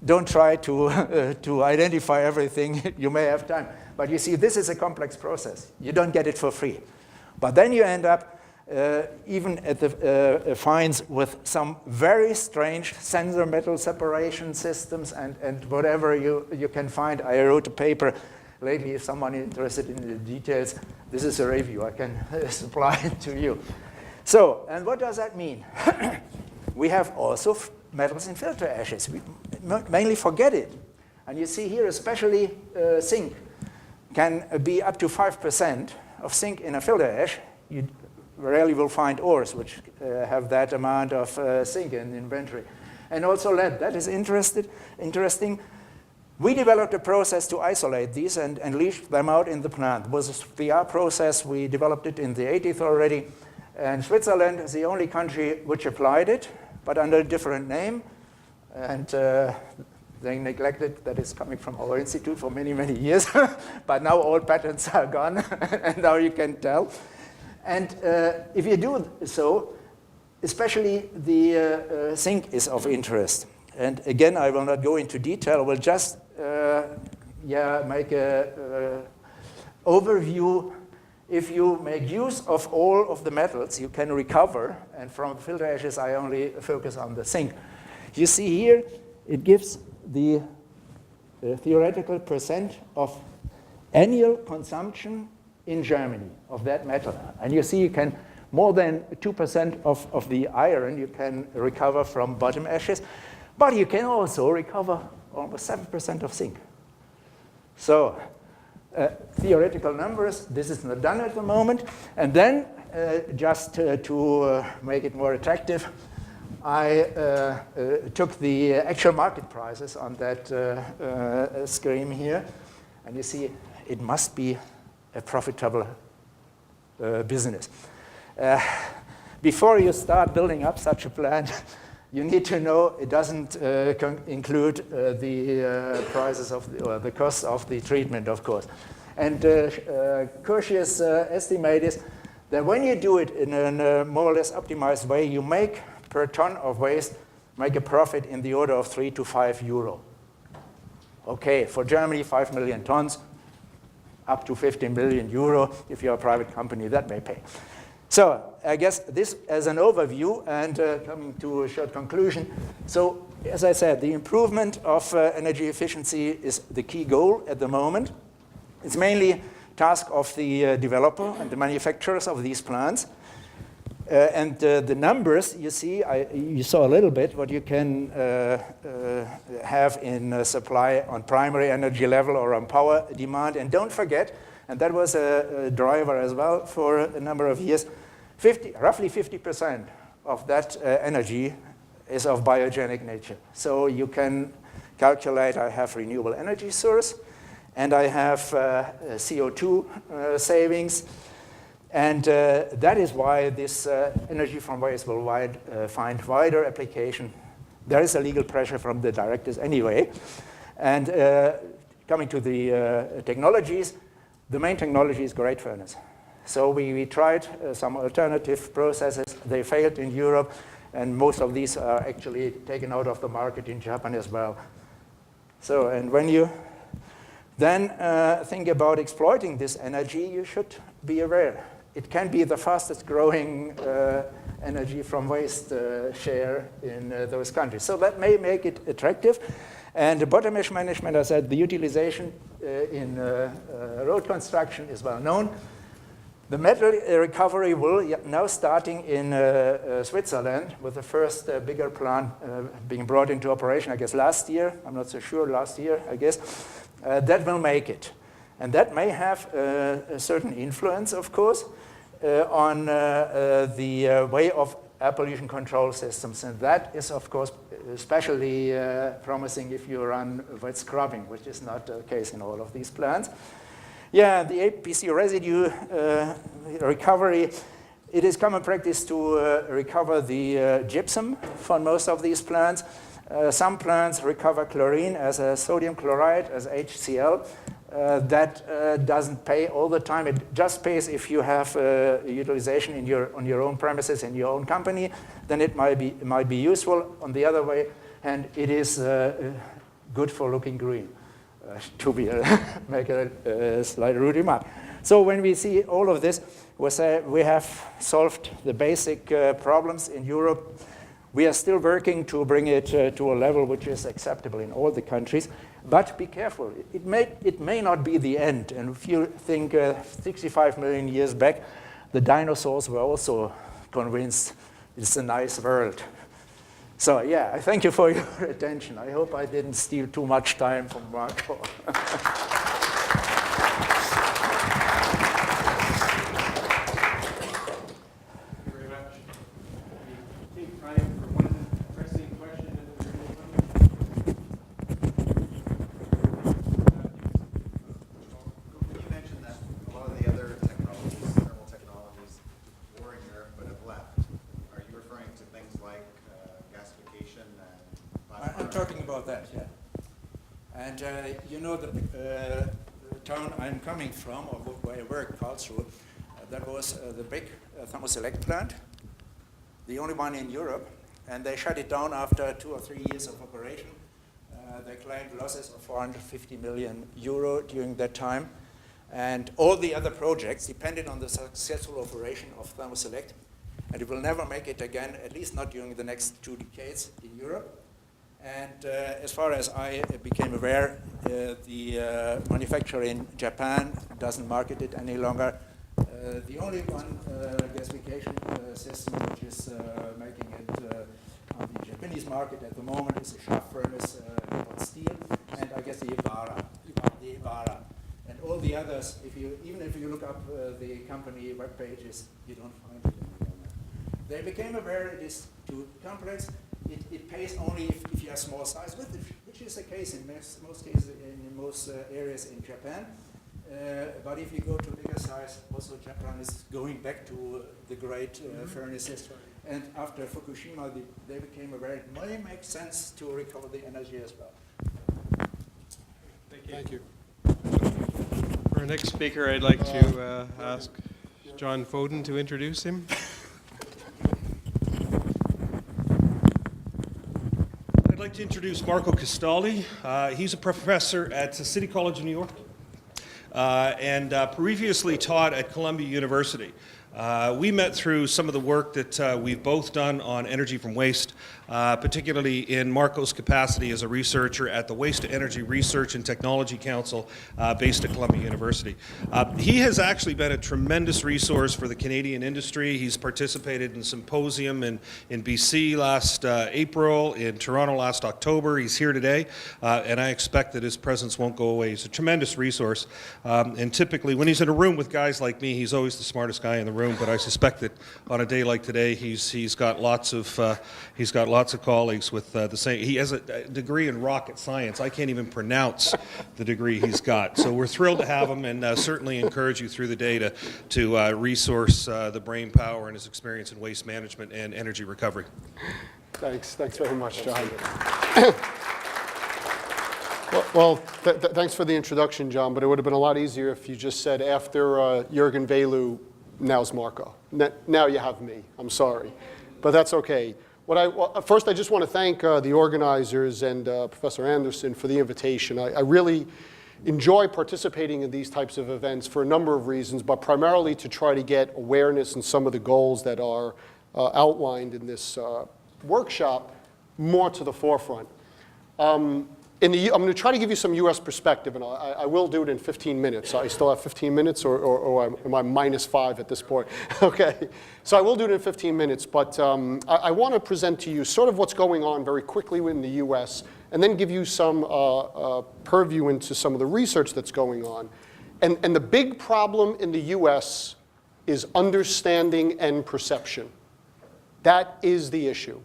Don't try to identify everything. You may have time. But you see, this is a complex process. You don't get it for free. But then you end up even at the fines with some very strange sensor metal separation systems and whatever you can find. I wrote a paper lately, if someone is interested in the details. This is a review. I can supply it to you. So, and what does that mean? We have also metals in filter ashes. We mainly forget it. And you see here, especially zinc can be up to 5% of zinc in a filter ash. You rarely will find ores which have that amount of zinc in inventory. And also lead. That is interesting. We developed a process to isolate these and leach them out in the plant. It was a VR process. We developed it in the 80s already. And Switzerland is the only country which applied it, but under a different name. And they neglected that it's coming from our institute for many, many years. But now all patents are gone, and now you can tell. And if you do so, especially the zinc is of interest. And again, I will not go into detail. I will just make an overview if you make use of all of the metals, you can recover, and from filter ashes, I only focus on the zinc. You see here, it gives the theoretical percent of annual consumption in Germany of that metal. And you see you can, more than 2% of the iron you can recover from bottom ashes, but you can also recover almost 7% of zinc. So theoretical numbers, this is not done at the moment. And then, just to make it more attractive, I took the actual market prices on that screen here. And you see, it must be a profitable business. Before you start building up such a plant, you need to know it doesn't include the prices of the costs of the treatment, of course. And Kirsch's estimate is that when you do it in a more or less optimized way, you make per ton of waste, make a profit in the order of 3 to 5 euro. Okay, for Germany, 5 million tons, up to 15 million euro. If you're a private company, that may pay. So I guess this as an overview, and coming to a short conclusion. So as I said, the improvement of energy efficiency is the key goal at the moment. It's mainly task of the developer and the manufacturers of these plants. And the numbers, you see, you saw a little bit what you can have in supply on primary energy level or on power demand. And don't forget, and that was a driver as well for a number of years, roughly 50% of that energy is of biogenic nature. So you can calculate, I have renewable energy source, and I have CO2 savings. And that is why this energy from waste will find wider application. There is a legal pressure from the directives anyway. And coming to the technologies, the main technology is grate furnace. So we tried some alternative processes. They failed in Europe, and most of these are actually taken out of the market in Japan as well. So, and when you then think about exploiting this energy, you should be aware. It can be the fastest growing energy from waste share in those countries. So that may make it attractive. And the bottom ash management, as I said, the utilization in road construction is well known. The metal recovery will now starting in Switzerland with the first bigger plant being brought into operation, I guess last year. I'm not so sure, last year, I guess. That will make it. And that may have a certain influence, of course, on the way of air pollution control systems. And that is, of course, especially promising if you run wet scrubbing, which is not the case in all of these plants. Yeah, the APC residue recovery, it is common practice to recover the gypsum from most of these plants. Some plants recover chlorine as a sodium chloride, as HCl. That doesn't pay all the time. It just pays if you have utilization on your own premises in your own company. Then it might be useful. On the other way, and it is good for looking green. To make a slight rude remark. So when we see all of this, we say we have solved the basic problems in Europe. We are still working to bring it to a level which is acceptable in all the countries. But be careful, it may not be the end. And if you think 65 million years back, the dinosaurs were also convinced it's a nice world. So yeah, I thank you for your attention. I hope I didn't steal too much time from Marco. You know the town I'm coming from, or where I work, Karlsruhe, that was the big thermoselect plant, the only one in Europe, and they shut it down after 2 or 3 years of operation. They claimed losses of 450 million euro during that time. And all the other projects depended on the successful operation of Thermoselect. And it will never make it again, at least not during the next 2 decades in Europe. And as far as I became aware, the manufacturer in Japan doesn't market it any longer. The only one gasification system which is making it on the Japanese market at the moment is a shaft furnace called steel, and I guess the Ibarra. And all the others, even if you look up the company web pages, you don't find it anymore. They became aware it is too complex. It pays only if you have small size, which is the case in most cases in most areas in Japan. But if you go to bigger size, also Japan is going back to the great furnaces. And after Fukushima, they became aware it may make sense to recover the energy as well. Thank you. For our next speaker, I'd like to ask John Foden to introduce him. I'd like to introduce Marco Castaldi. He's a professor at City College of New York and previously taught at Columbia University. We met through some of the work that we've both done on energy from waste, particularly in Marco's capacity as a researcher at the Waste to Energy Research and Technology Council based at Columbia University. He has actually been a tremendous resource for the Canadian industry. He's participated in a symposium in BC last April, in Toronto last October. He's here today, and I expect that his presence won't go away. He's a tremendous resource, and typically when he's in a room with guys like me, he's always the smartest guy in the room. But I suspect that on a day like today, he's got lots of colleagues with the same. He has a degree in rocket science. I can't even pronounce the degree he's got. So we're thrilled to have him, and certainly encourage you through the day to resource the brain power and his experience in waste management and energy recovery. Thanks very much, John. Well, thanks for the introduction, John, but it would have been a lot easier if you just said after Jürgen Velu, now's Marco. Now you have me. I'm sorry. But that's okay. First, I just want to thank the organizers and Professor Anderson for the invitation. I really enjoy participating in these types of events for a number of reasons, but primarily to try to get awareness and some of the goals that are outlined in this workshop more to the forefront. I'm going to try to give you some U.S. perspective, and I will do it in 15 minutes. I still have 15 minutes, or am I -5 at this point? Okay, so I will do it in 15 minutes, but I want to present to you sort of what's going on very quickly in the U.S., and then give you some purview into some of the research that's going on. And the big problem in the U.S. is understanding and perception. That is the issue.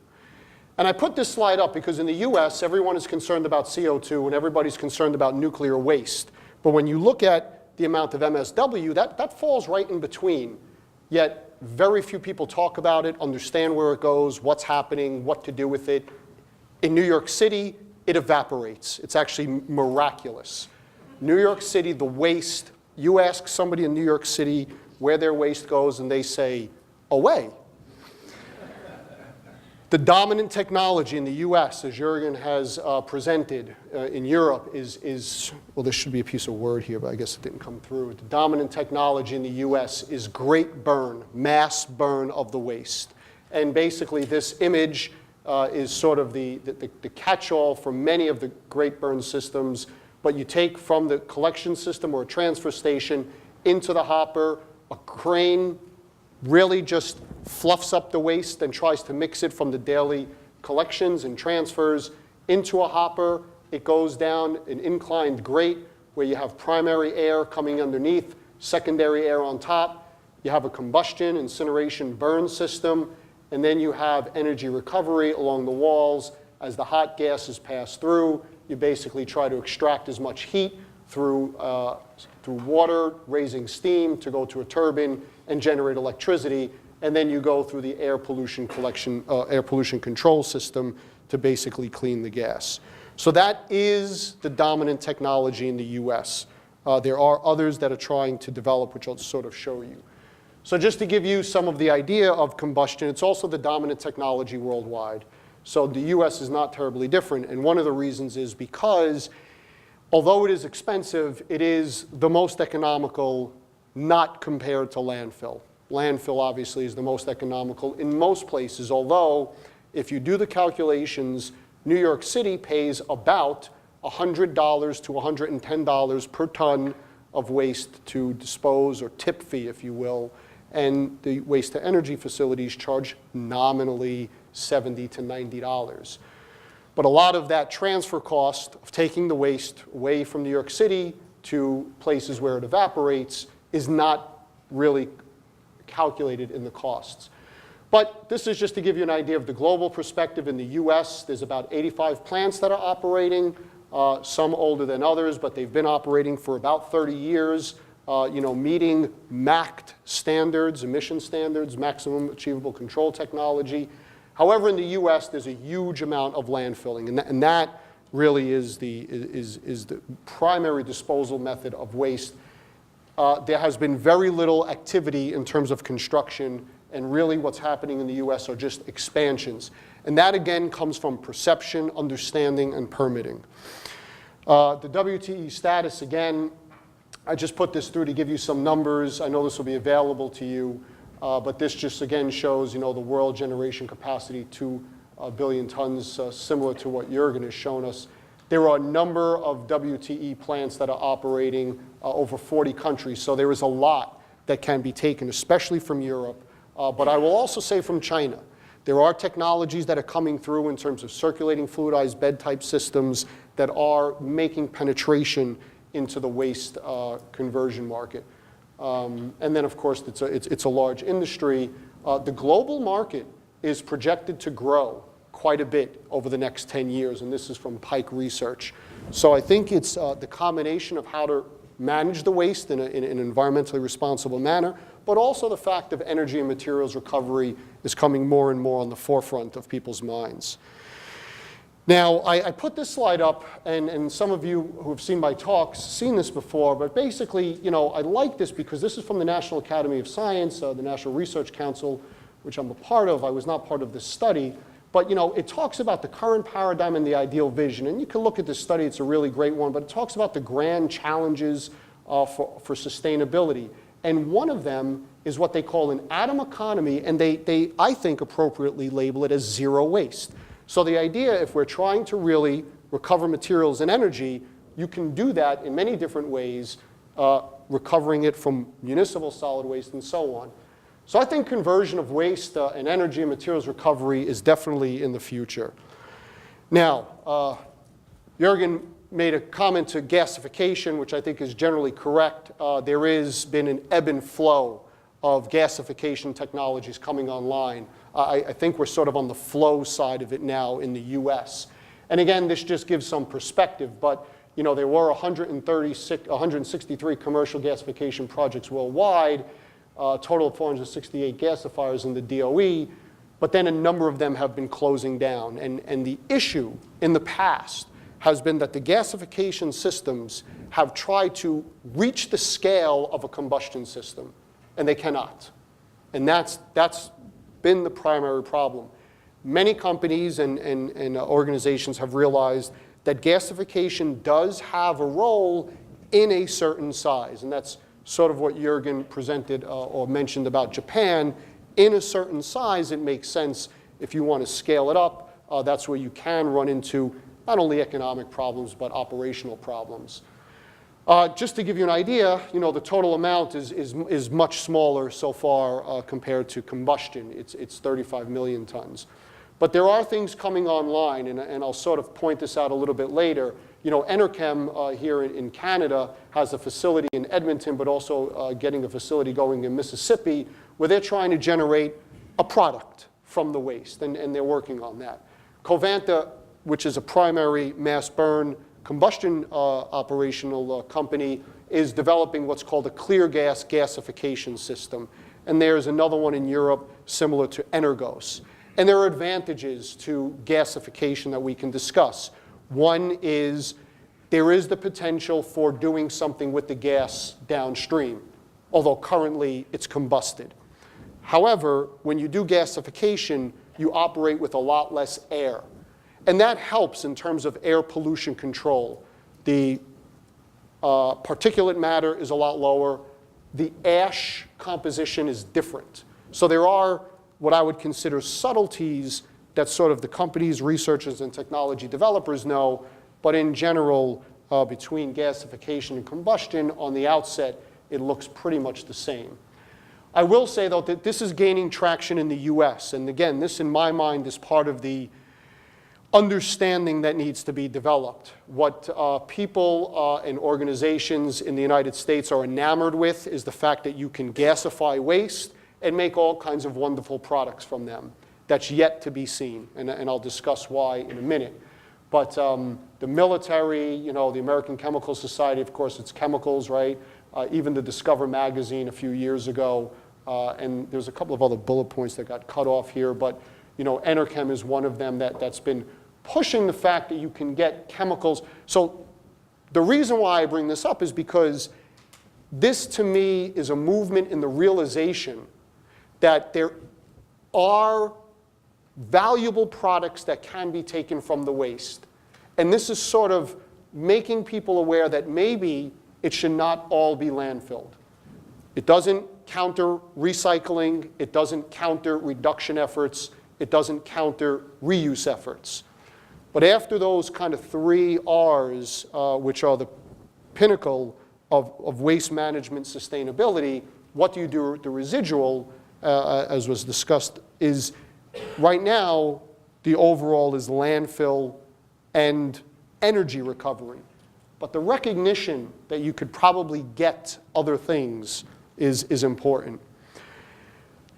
And I put this slide up because in the US, everyone is concerned about CO2 and everybody's concerned about nuclear waste. But when you look at the amount of MSW, that falls right in between. Yet very few people talk about it, understand where it goes, what's happening, what to do with it. In New York City, it evaporates. It's actually miraculous. New York City, the waste, you ask somebody in New York City where their waste goes and they say, away. The dominant technology in the US, as Jürgen has presented in Europe, is, well, there should be a piece of word here, but I guess it didn't come through. The dominant technology in the US is great burn, mass burn of the waste. And basically this image is sort of the catch-all for many of the great burn systems, but you take from the collection system or a transfer station into the hopper, a crane really just fluffs up the waste and tries to mix it from the daily collections and transfers into a hopper. It goes down an inclined grate where you have primary air coming underneath, secondary air on top. You have a combustion, incineration, burn system, and then you have energy recovery along the walls. As the hot gases pass through, you basically try to extract as much heat through water, raising steam to go to a turbine and generate electricity, and then you go through the air pollution control system to basically clean the gas. So that is the dominant technology in the US. There are others that are trying to develop, which I'll sort of show you. So just to give you some of the idea of combustion, it's also the dominant technology worldwide. So the US is not terribly different, and one of the reasons is because although it is expensive, it is the most economical, not compared to landfill. Landfill obviously is the most economical in most places, although if you do the calculations, New York City pays about $100 to $110 per ton of waste to dispose, or tip fee, if you will, and the waste-to-energy facilities charge nominally $70 to $90. But a lot of that transfer cost of taking the waste away from New York City to places where it evaporates is not really calculated in the costs. But this is just to give you an idea of the global perspective. In the US, there's about 85 plants that are operating, some older than others, but they've been operating for about 30 years, meeting MACT standards, emission standards, maximum achievable control technology. However, in the US, there's a huge amount of landfilling, and that really is the primary disposal method of waste. There has been very little activity in terms of construction, and really what's happening in the US are just expansions. And that, again, comes from perception, understanding, and permitting. The WTE status, again, I just put this through to give you some numbers. I know this will be available to you, but this just, again, shows, the world generation capacity, 2 billion tons, similar to what Jürgen has shown us. There are a number of WTE plants that are operating over 40 countries, so there is a lot that can be taken, especially from Europe. But I will also say from China. There are technologies that are coming through in terms of circulating fluidized bed type systems that are making penetration into the waste conversion market. And then, of course, it's a large industry. The global market is projected to grow quite a bit over the next 10 years, and this is from Pike Research. So I think it's the combination of how to manage the waste in an environmentally responsible manner, but also the fact of energy and materials recovery is coming more and more on the forefront of people's minds. Now, I put this slide up, and some of you who have seen my talks seen this before, but basically, I like this because this is from the National Academy of Science, the National Research Council, which I'm a part of. I was not part of this study, but it talks about the current paradigm and the ideal vision. And you can look at this study, it's a really great one, but it talks about the grand challenges for sustainability. And one of them is what they call an atom economy, and they, I think, appropriately label it as zero waste. So the idea, if we're trying to really recover materials and energy, you can do that in many different ways, recovering it from municipal solid waste and so on. So I think conversion of waste and energy and materials recovery is definitely in the future. Now, Jürgen made a comment to gasification, which I think is generally correct. There has been an ebb and flow of gasification technologies coming online. I think we're sort of on the flow side of it now in the US. And again, this just gives some perspective, but there were 163 commercial gasification projects worldwide, a total of 468 gasifiers in the DOE, but then a number of them have been closing down. And the issue in the past has been that the gasification systems have tried to reach the scale of a combustion system, and they cannot. And that's been the primary problem. Many companies and organizations have realized that gasification does have a role in a certain size, and that's sort of what Jürgen presented or mentioned about Japan. In a certain size, it makes sense. If you want to scale it up, that's where you can run into not only economic problems, but operational problems. Just to give you an idea, the total amount is much smaller so far compared to combustion. It's 35 million tons. But there are things coming online, and I'll sort of point this out a little bit later. Enerchem here in Canada has a facility in Edmonton, but also getting a facility going in Mississippi, where they're trying to generate a product from the waste, and they're working on that. Covanta, which is a primary mass burn combustion operational company, is developing what's called a clear gas gasification system. And there's another one in Europe similar to Energos. And there are advantages to gasification that we can discuss. One is there is the potential for doing something with the gas downstream, although currently it's combusted. However, when you do gasification, you operate with a lot less air. And that helps in terms of air pollution control. The Particulate matter is a lot lower. The ash composition is different. So there are what I would consider subtleties that sort of the companies, researchers, and technology developers know, but in general, between gasification and combustion, on the outset, it looks pretty much the same. I will say, though, that this is gaining traction in the US. And again, this, in my mind, is part of the understanding that needs to be developed. What people and organizations in the United States are enamored with is the fact that you can gasify waste and make all kinds of wonderful products from them. That's yet to be seen, and I'll discuss why in a minute. But the military, you know, the American Chemical Society, of course, it's chemicals, right? Even the Discover magazine a few years ago, and there's a couple of other bullet points that got cut off here, but you know, Enerchem is one of them that's been pushing the fact that you can get chemicals. So the reason why I bring this up is because this, to me, is a movement in the realization that there are valuable products that can be taken from the waste. And this is sort of making people aware that maybe it should not all be landfilled. It doesn't counter recycling. It doesn't counter reduction efforts. It doesn't counter reuse efforts. But after those kind of 3 R's, which are the pinnacle of waste management sustainability, what do you do with the residual, as was discussed, is right now the overall is landfill and energy recovery. But the recognition that you could probably get other things is important.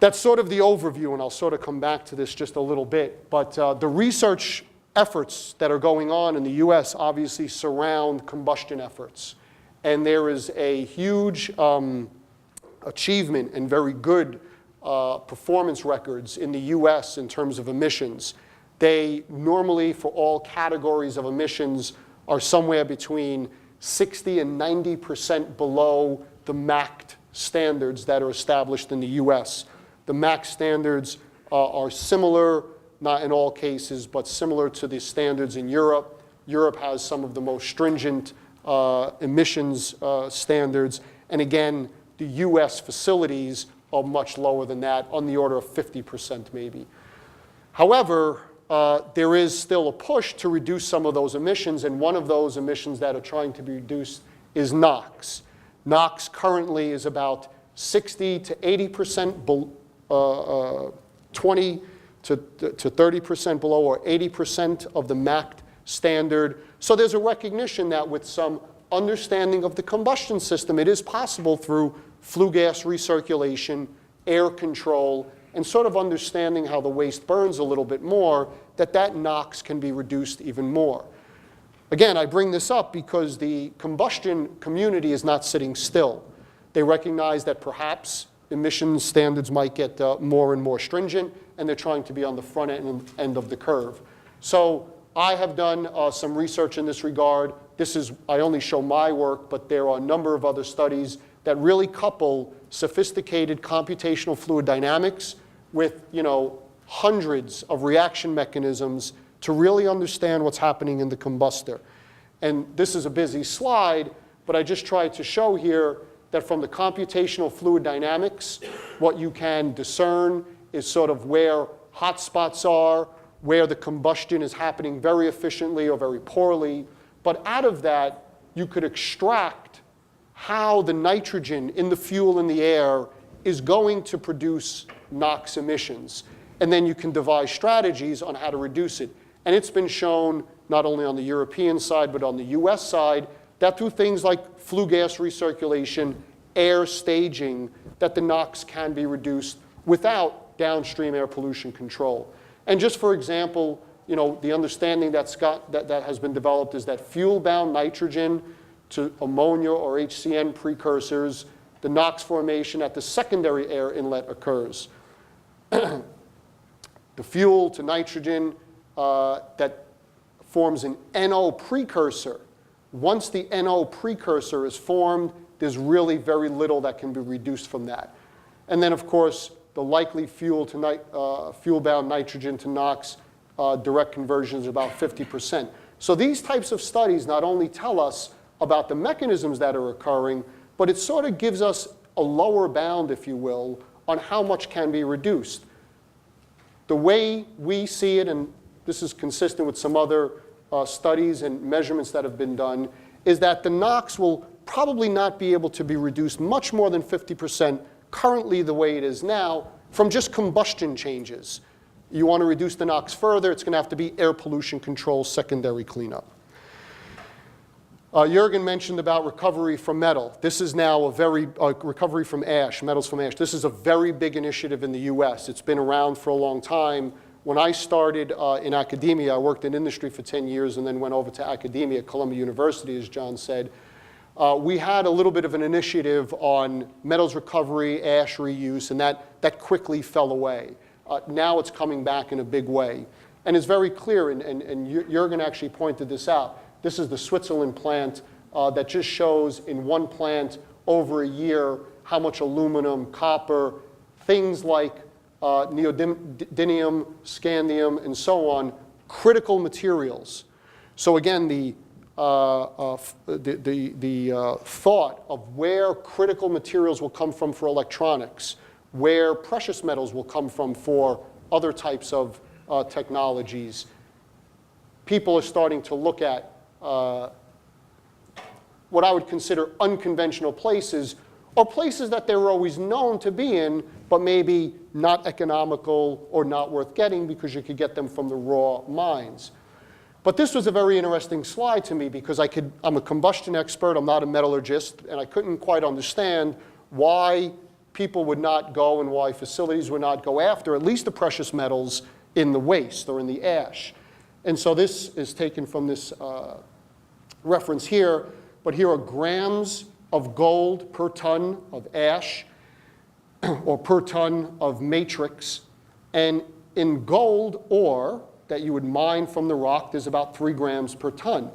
That's sort of the overview, and I'll sort of come back to this just a little bit. But the research efforts that are going on in the US obviously surround combustion efforts. And there is a huge achievement and very good performance records in the US in terms of emissions. They normally, for all categories of emissions, are somewhere between 60 and 90% below the MACT standards that are established in the US. The MACT standards are similar, not in all cases, but similar to the standards in Europe. Europe has some of the most stringent emissions standards. And again, the US facilities are much lower than that, on the order of 50% maybe. However, there is still a push to reduce some of those emissions, and one of those emissions that are trying to be reduced is NOx. NOx currently is about 60 to 80%, 20 to 30% below, or 80% of the MACT standard. So there's a recognition that with some understanding of the combustion system, it is possible through flue gas recirculation, air control, and sort of understanding how the waste burns a little bit more, that NOx can be reduced even more. Again, I bring this up because the combustion community is not sitting still. They recognize that perhaps emissions standards might get more and more stringent, and they're trying to be on the front end of the curve. So I have done some research in this regard. I only show my work, but there are a number of other studies that really couple sophisticated computational fluid dynamics with, you know, hundreds of reaction mechanisms to really understand what's happening in the combustor. And this is a busy slide, but I just tried to show here that from the computational fluid dynamics, what you can discern is sort of where hot spots are, where the combustion is happening very efficiently or very poorly. But out of that, you could extract how the nitrogen in the fuel in the air is going to produce NOx emissions. And then you can devise strategies on how to reduce it. And it's been shown, not only on the European side, but on the US side, that through things like flue gas recirculation, air staging, that the NOx can be reduced without downstream air pollution control. And just for example, you know, the understanding that has been developed is that fuel-bound nitrogen to ammonia or HCN precursors, the NOx formation at the secondary air inlet occurs. The fuel to nitrogen that forms an NO precursor. Once the NO precursor is formed, there's really very little that can be reduced from that. And then, of course, the likely fuel-bound nitrogen to NOx direct conversion is about 50%. So these types of studies not only tell us about the mechanisms that are occurring, but it sort of gives us a lower bound, if you will, on how much can be reduced. The way we see it, and this is consistent with some other studies and measurements that have been done, is that the NOx will probably not be able to be reduced much more than 50% currently the way it is now from just combustion changes. You want to reduce the NOx further, it's going to have to be air pollution control, secondary cleanup. Jürgen mentioned about recovery from metal. This is now a very, recovery from ash, metals from ash. This is a very big initiative in the US. It's been around for a long time. When I started in academia, I worked in industry for 10 years and then went over to academia at Columbia University, as John said. We had a little bit of an initiative on metals recovery, ash reuse, and that quickly fell away. Now it's coming back in a big way. And it's very clear, and Jürgen actually pointed this out. This is the Switzerland plant that just shows in one plant over a year how much aluminum, copper, things like neodymium, scandium, and so on, critical materials. So again, the thought of where critical materials will come from for electronics, where precious metals will come from for other types of technologies, people are starting to look at what I would consider unconventional places, or places that they were always known to be in, but maybe not economical or not worth getting because you could get them from the raw mines. But this was a very interesting slide to me because I'm a combustion expert, I'm not a metallurgist, and I couldn't quite understand why people would not go and why facilities would not go after at least the precious metals in the waste or in the ash. And so this is taken from this reference here, but here are grams of gold per ton of ash or per ton of matrix. And in gold ore that you would mine from the rock, there's about 3 grams per ton.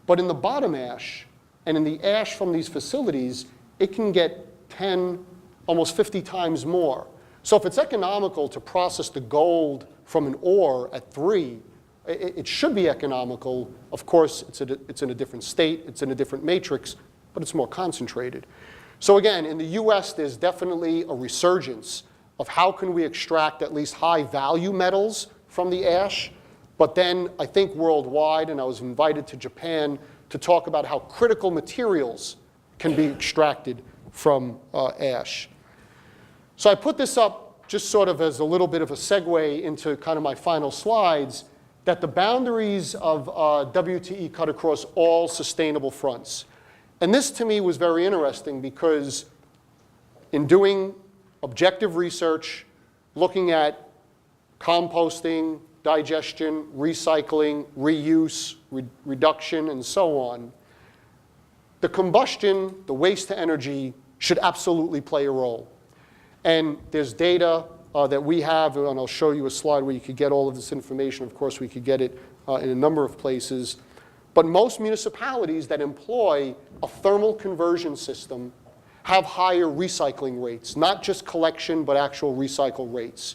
But in the bottom ash and in the ash from these facilities, it can get 10, almost 50 times more. So if it's economical to process the gold from an ore at 3, it should be economical. Of course, it's in a different state, it's in a different matrix, but it's more concentrated. So again, in the US, there's definitely a resurgence of how can we extract at least high value metals from the ash. But then I think worldwide, and I was invited to Japan to talk about how critical materials can be extracted from ash. So I put this up just sort of as a little bit of a segue into kind of my final slides, that the boundaries of WTE cut across all sustainable fronts. And this to me was very interesting because in doing objective research, looking at composting, digestion, recycling, reuse, reduction, and so on, the combustion, the waste to energy, should absolutely play a role. And there's data that we have, and I'll show you a slide where you could get all of this information. Of course, we could get it in a number of places. But most municipalities that employ a thermal conversion system have higher recycling rates, not just collection, but actual recycle rates.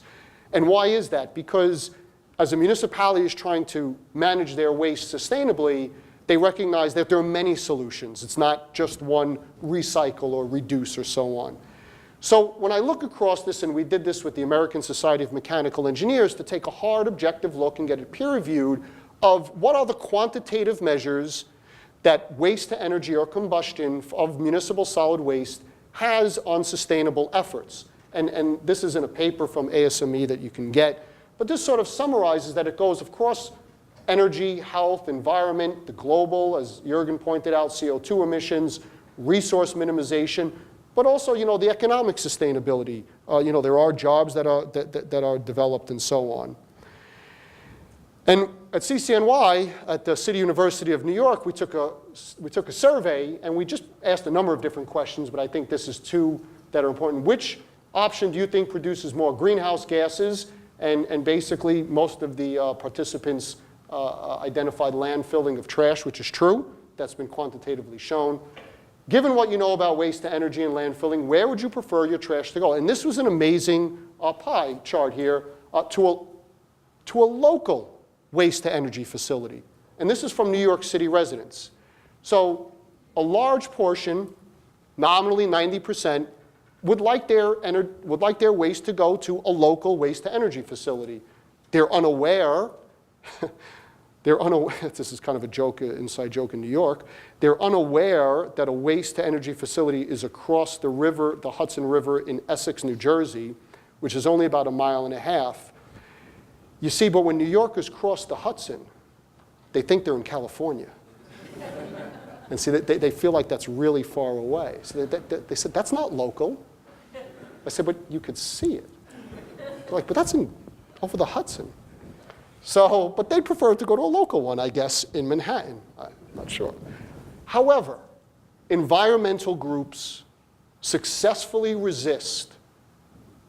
And why is that? Because as a municipality is trying to manage their waste sustainably, they recognize that there are many solutions. It's not just one recycle or reduce or so on. So when I look across this, and we did this with the American Society of Mechanical Engineers to take a hard, objective look and get it peer-reviewed of what are the quantitative measures that waste to energy or combustion of municipal solid waste has on sustainable efforts. And this is in a paper from ASME that you can get. But this sort of summarizes that it goes across energy, health, environment, the global, as Jürgen pointed out, CO2 emissions, resource minimization, but also, the economic sustainability. There are jobs that are developed and so on. And at CCNY, at the City University of New York, we took a survey, and we just asked a number of different questions, but I think this is 2 that are important. Which option do you think produces more greenhouse gases? And basically, most of the participants identified landfilling of trash, which is true. That's been quantitatively shown. Given what you know about waste to energy and landfilling, where would you prefer your trash to go? And this was an amazing pie chart here to a local waste to energy facility. And this is from New York City residents. So a large portion, nominally 90%, would like their waste to go to a local waste-to-energy facility. They're unaware, this is kind of a joke, inside joke in New York, they're unaware that a waste-to-energy facility is across the river, the Hudson River in Essex, New Jersey, which is only about 1.5 miles. You see, but when New Yorkers cross the Hudson, they think they're in California. And see, they feel like that's really far away. So they said, that's not local. I said, but you could see it. They're like, but that's over the Hudson. So, but they prefer to go to a local one, I guess, in Manhattan. I'm not sure. However, environmental groups successfully resist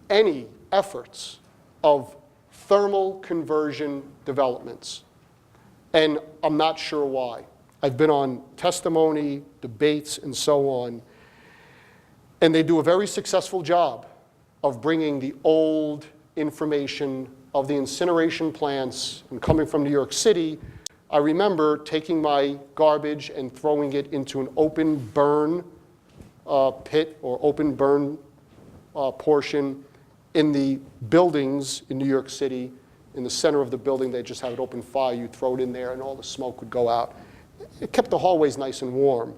any efforts of thermal conversion developments. And I'm not sure why. I've been on testimony, debates, and so on. And they do a very successful job of bringing the old information of the incineration plants. And coming from New York City, I remember taking my garbage and throwing it into an open burn pit or open burn portion in the buildings in New York City. In the center of the building, they just had an open fire. You throw it in there, and all the smoke would go out. It kept the hallways nice and warm,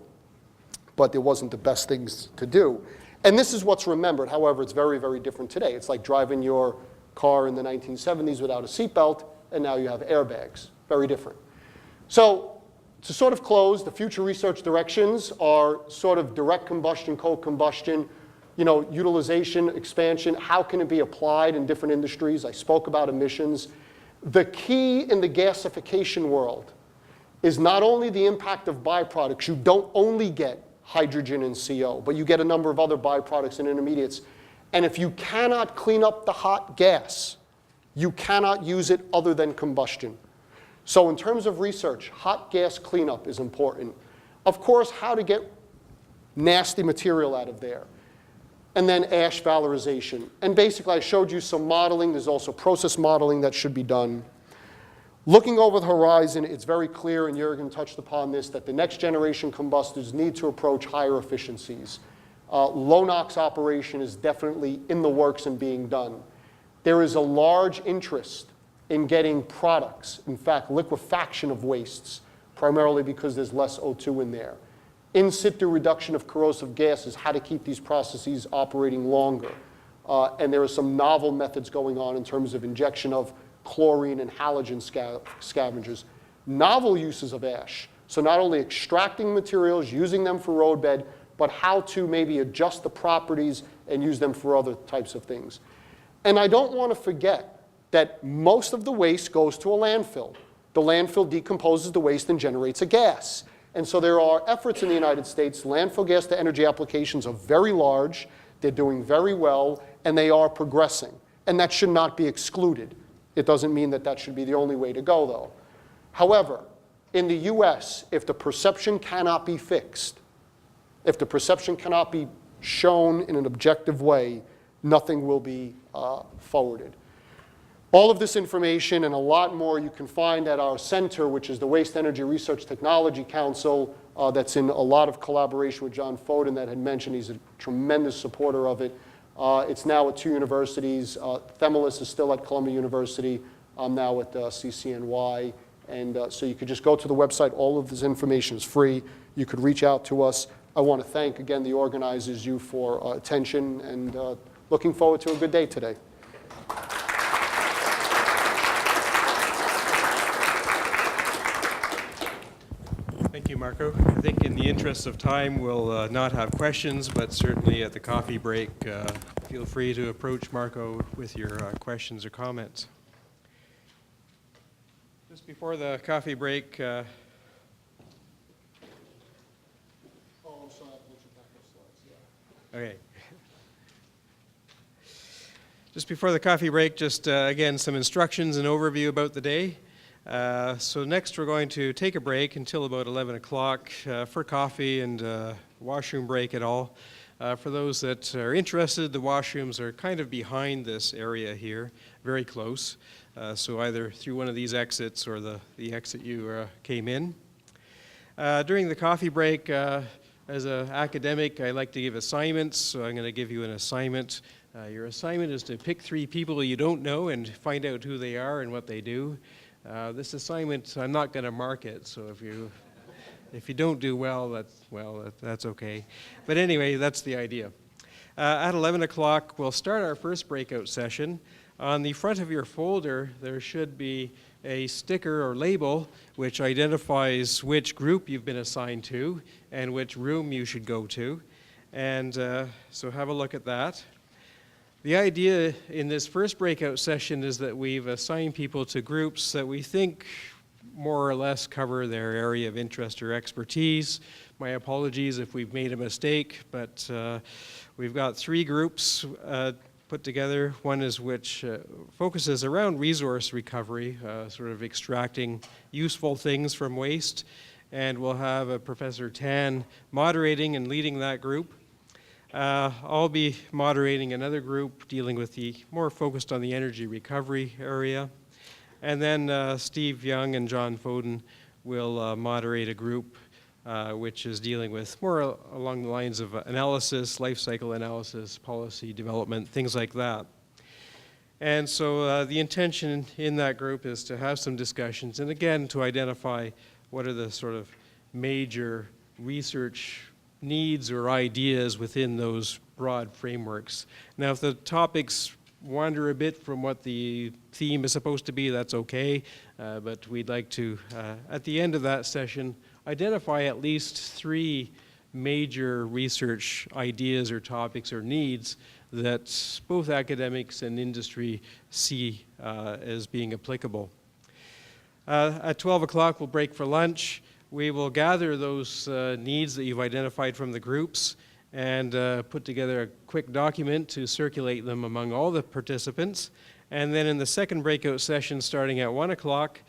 but it wasn't the best things to do. And this is what's remembered. However, it's very, very different today. It's like driving your car in the 1970s without a seatbelt, and now you have airbags. Very different. So to sort of close, the future research directions are sort of direct combustion, cold combustion, utilization, expansion. How can it be applied in different industries? I spoke about emissions. The key in the gasification world is not only the impact of byproducts. You don't only get hydrogen and CO, but you get a number of other byproducts and intermediates. And if you cannot clean up the hot gas, you cannot use it other than combustion. So in terms of research, hot gas cleanup is important. Of course, how to get nasty material out of there. And then ash valorization. And basically, I showed you some modeling. There's also process modeling that should be done. Looking over the horizon, it's very clear, and Jürgen touched upon this, that the next generation combustors need to approach higher efficiencies. Low NOx operation is definitely in the works and being done. There is a large interest in getting products, in fact, liquefaction of wastes, primarily because there's less O2 in there. In situ reduction of corrosive gases, how to keep these processes operating longer. And there are some novel methods going on in terms of injection of chlorine and halogen scavengers. Novel uses of ash. So not only extracting materials, using them for roadbed, but how to maybe adjust the properties and use them for other types of things. And I don't want to forget that most of the waste goes to a landfill. The landfill decomposes the waste and generates a gas. And so there are efforts in the United States. Landfill gas to energy applications are very large. They're doing very well, and they are progressing. And that should not be excluded. It doesn't mean that that should be the only way to go, though. However, in the US, if the perception cannot be fixed, if the perception cannot be shown in an objective way, nothing will be forwarded. All of this information and a lot more you can find at our center, which is the Waste Energy Research Technology Council, that's in a lot of collaboration with John Foden that had mentioned. He's a tremendous supporter of it. It's now at 2 universities. Themelis is still at Columbia University. I'm now at CCNY. And so you could just go to the website. All of this information is free. You could reach out to us. I want to thank, again, the organizers, you for attention, and looking forward to a good day today. Thank you, Marco. I think in the interest of time, we'll not have questions, but certainly at the coffee break, feel free to approach Marco with your questions or comments. Just before the coffee break, okay. Just before the coffee break, just again, some instructions and overview about the day. So next we're going to take a break until about 11 o'clock for coffee and washroom break and all. For those that are interested, the washrooms are kind of behind this area here, very close. So either through one of these exits or the exit you came in. During the coffee break, as an academic, I like to give assignments, so I'm going to give you an assignment. Your assignment is to pick 3 people you don't know and find out who they are and what they do. This assignment, I'm not going to mark it, so if you don't do well, that's okay. But anyway, that's the idea. At 11 o'clock, we'll start our first breakout session. On the front of your folder, there should be a sticker or label which identifies which group you've been assigned to and which room you should go to. And so have a look at that. The idea in this first breakout session is that we've assigned people to groups that we think more or less cover their area of interest or expertise. My apologies if we've made a mistake, but we've got 3 groups put together. One is which focuses around resource recovery, sort of extracting useful things from waste. And we'll have Professor Tan moderating and leading that group. I'll be moderating another group dealing with the more focused on the energy recovery area. And then Steve Young and John Foden will moderate a group which is dealing with more along the lines of analysis, life cycle analysis, policy development, things like that. And so the intention in that group is to have some discussions and again to identify what are the sort of major research needs or ideas within those broad frameworks. Now, if the topics wander a bit from what the theme is supposed to be, that's okay, but we'd like to, at the end of that session, identify at least 3 major research ideas or topics or needs that both academics and industry see as being applicable. At 12 o'clock, we'll break for lunch. We will gather those needs that you've identified from the groups and put together a quick document to circulate them among all the participants. And then in the second breakout session starting at 1 o'clock,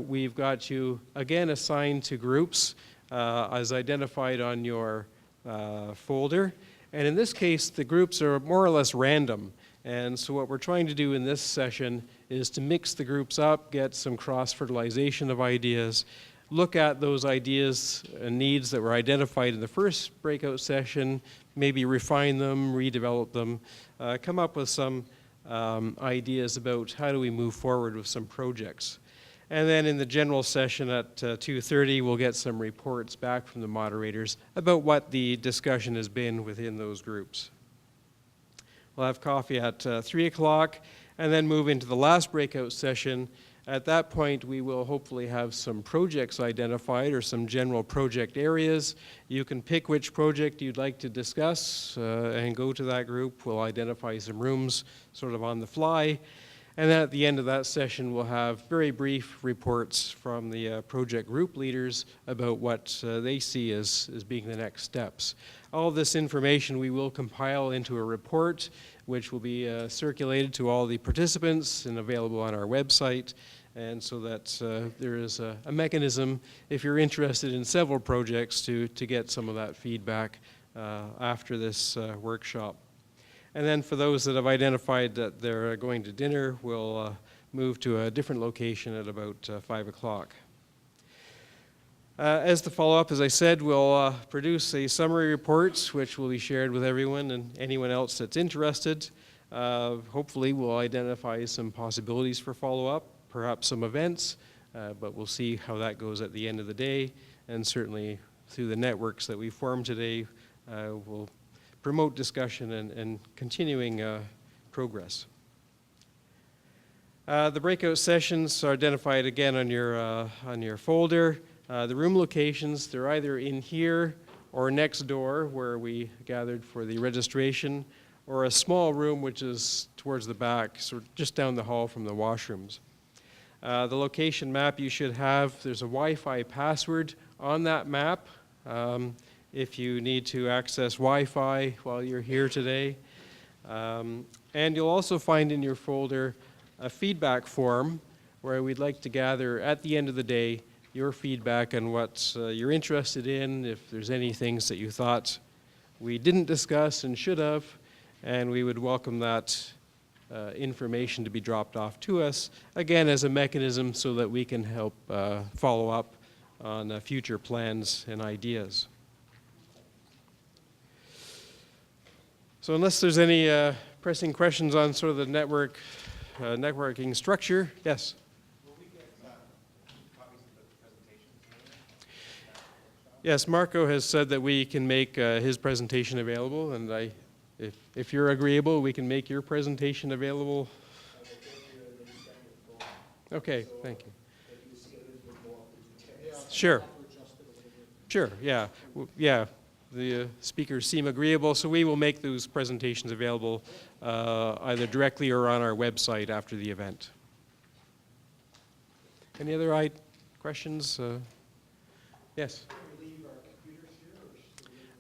we've got you again assigned to groups as identified on your folder. And in this case, the groups are more or less random. And so what we're trying to do in this session is to mix the groups up, get some cross-fertilization of ideas, look at those ideas and needs that were identified in the first breakout session, maybe refine them, redevelop them, come up with some ideas about how do we move forward with some projects. And then in the general session at 2:30, we'll get some reports back from the moderators about what the discussion has been within those groups. We'll have coffee at 3 o'clock and then move into the last breakout session. At that point, we will hopefully have some projects identified or some general project areas. You can pick which project you'd like to discuss and go to that group. We'll identify some rooms sort of on the fly. And then at the end of that session, we'll have very brief reports from the project group leaders about what they see as being the next steps. All this information we will compile into a report, which will be circulated to all the participants and available on our website. And so that there is a mechanism, if you're interested in several projects, to get some of that feedback after this workshop. And then for those that have identified that they're going to dinner, we'll move to a different location at about 5 o'clock. As the follow-up, as I said, we'll produce a summary report, which will be shared with everyone and anyone else that's interested. Hopefully, we'll identify some possibilities for follow-up, perhaps some events, but we'll see how that goes at the end of the day. And certainly, through the networks that we formed today, we'll promote discussion and continuing progress. The breakout sessions are identified again on your folder. The room locations, they're either in here or next door where we gathered for the registration, or a small room which is towards the back, sort of just down the hall from the washrooms. The location map you should have, there's a Wi-Fi password on that map. If you need to access Wi-Fi while you're here today. And you'll also find in your folder a feedback form where we'd like to gather at the end of the day your feedback on what you're interested in, if there's any things that you thought we didn't discuss and should have, and we would welcome that information to be dropped off to us, again as a mechanism so that we can help follow up on future plans and ideas. So unless there's any pressing questions on sort of the networking structure, yes? Will we get copies of the presentations? Yes, Marco has said that we can make his presentation available, and if you're agreeable, we can make your presentation available. Okay, thank you. Sure. Sure, yeah. Yeah, the speakers seem agreeable, so we will make those presentations available either directly or on our website after the event. Any other questions? Yes?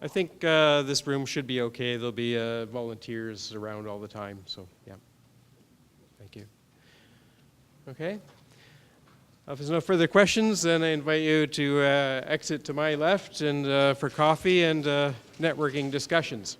I think this room should be okay. There'll be volunteers around all the time, so yeah. Thank you. Okay. If there's no further questions, then I invite you to exit to my left and for coffee and networking discussions.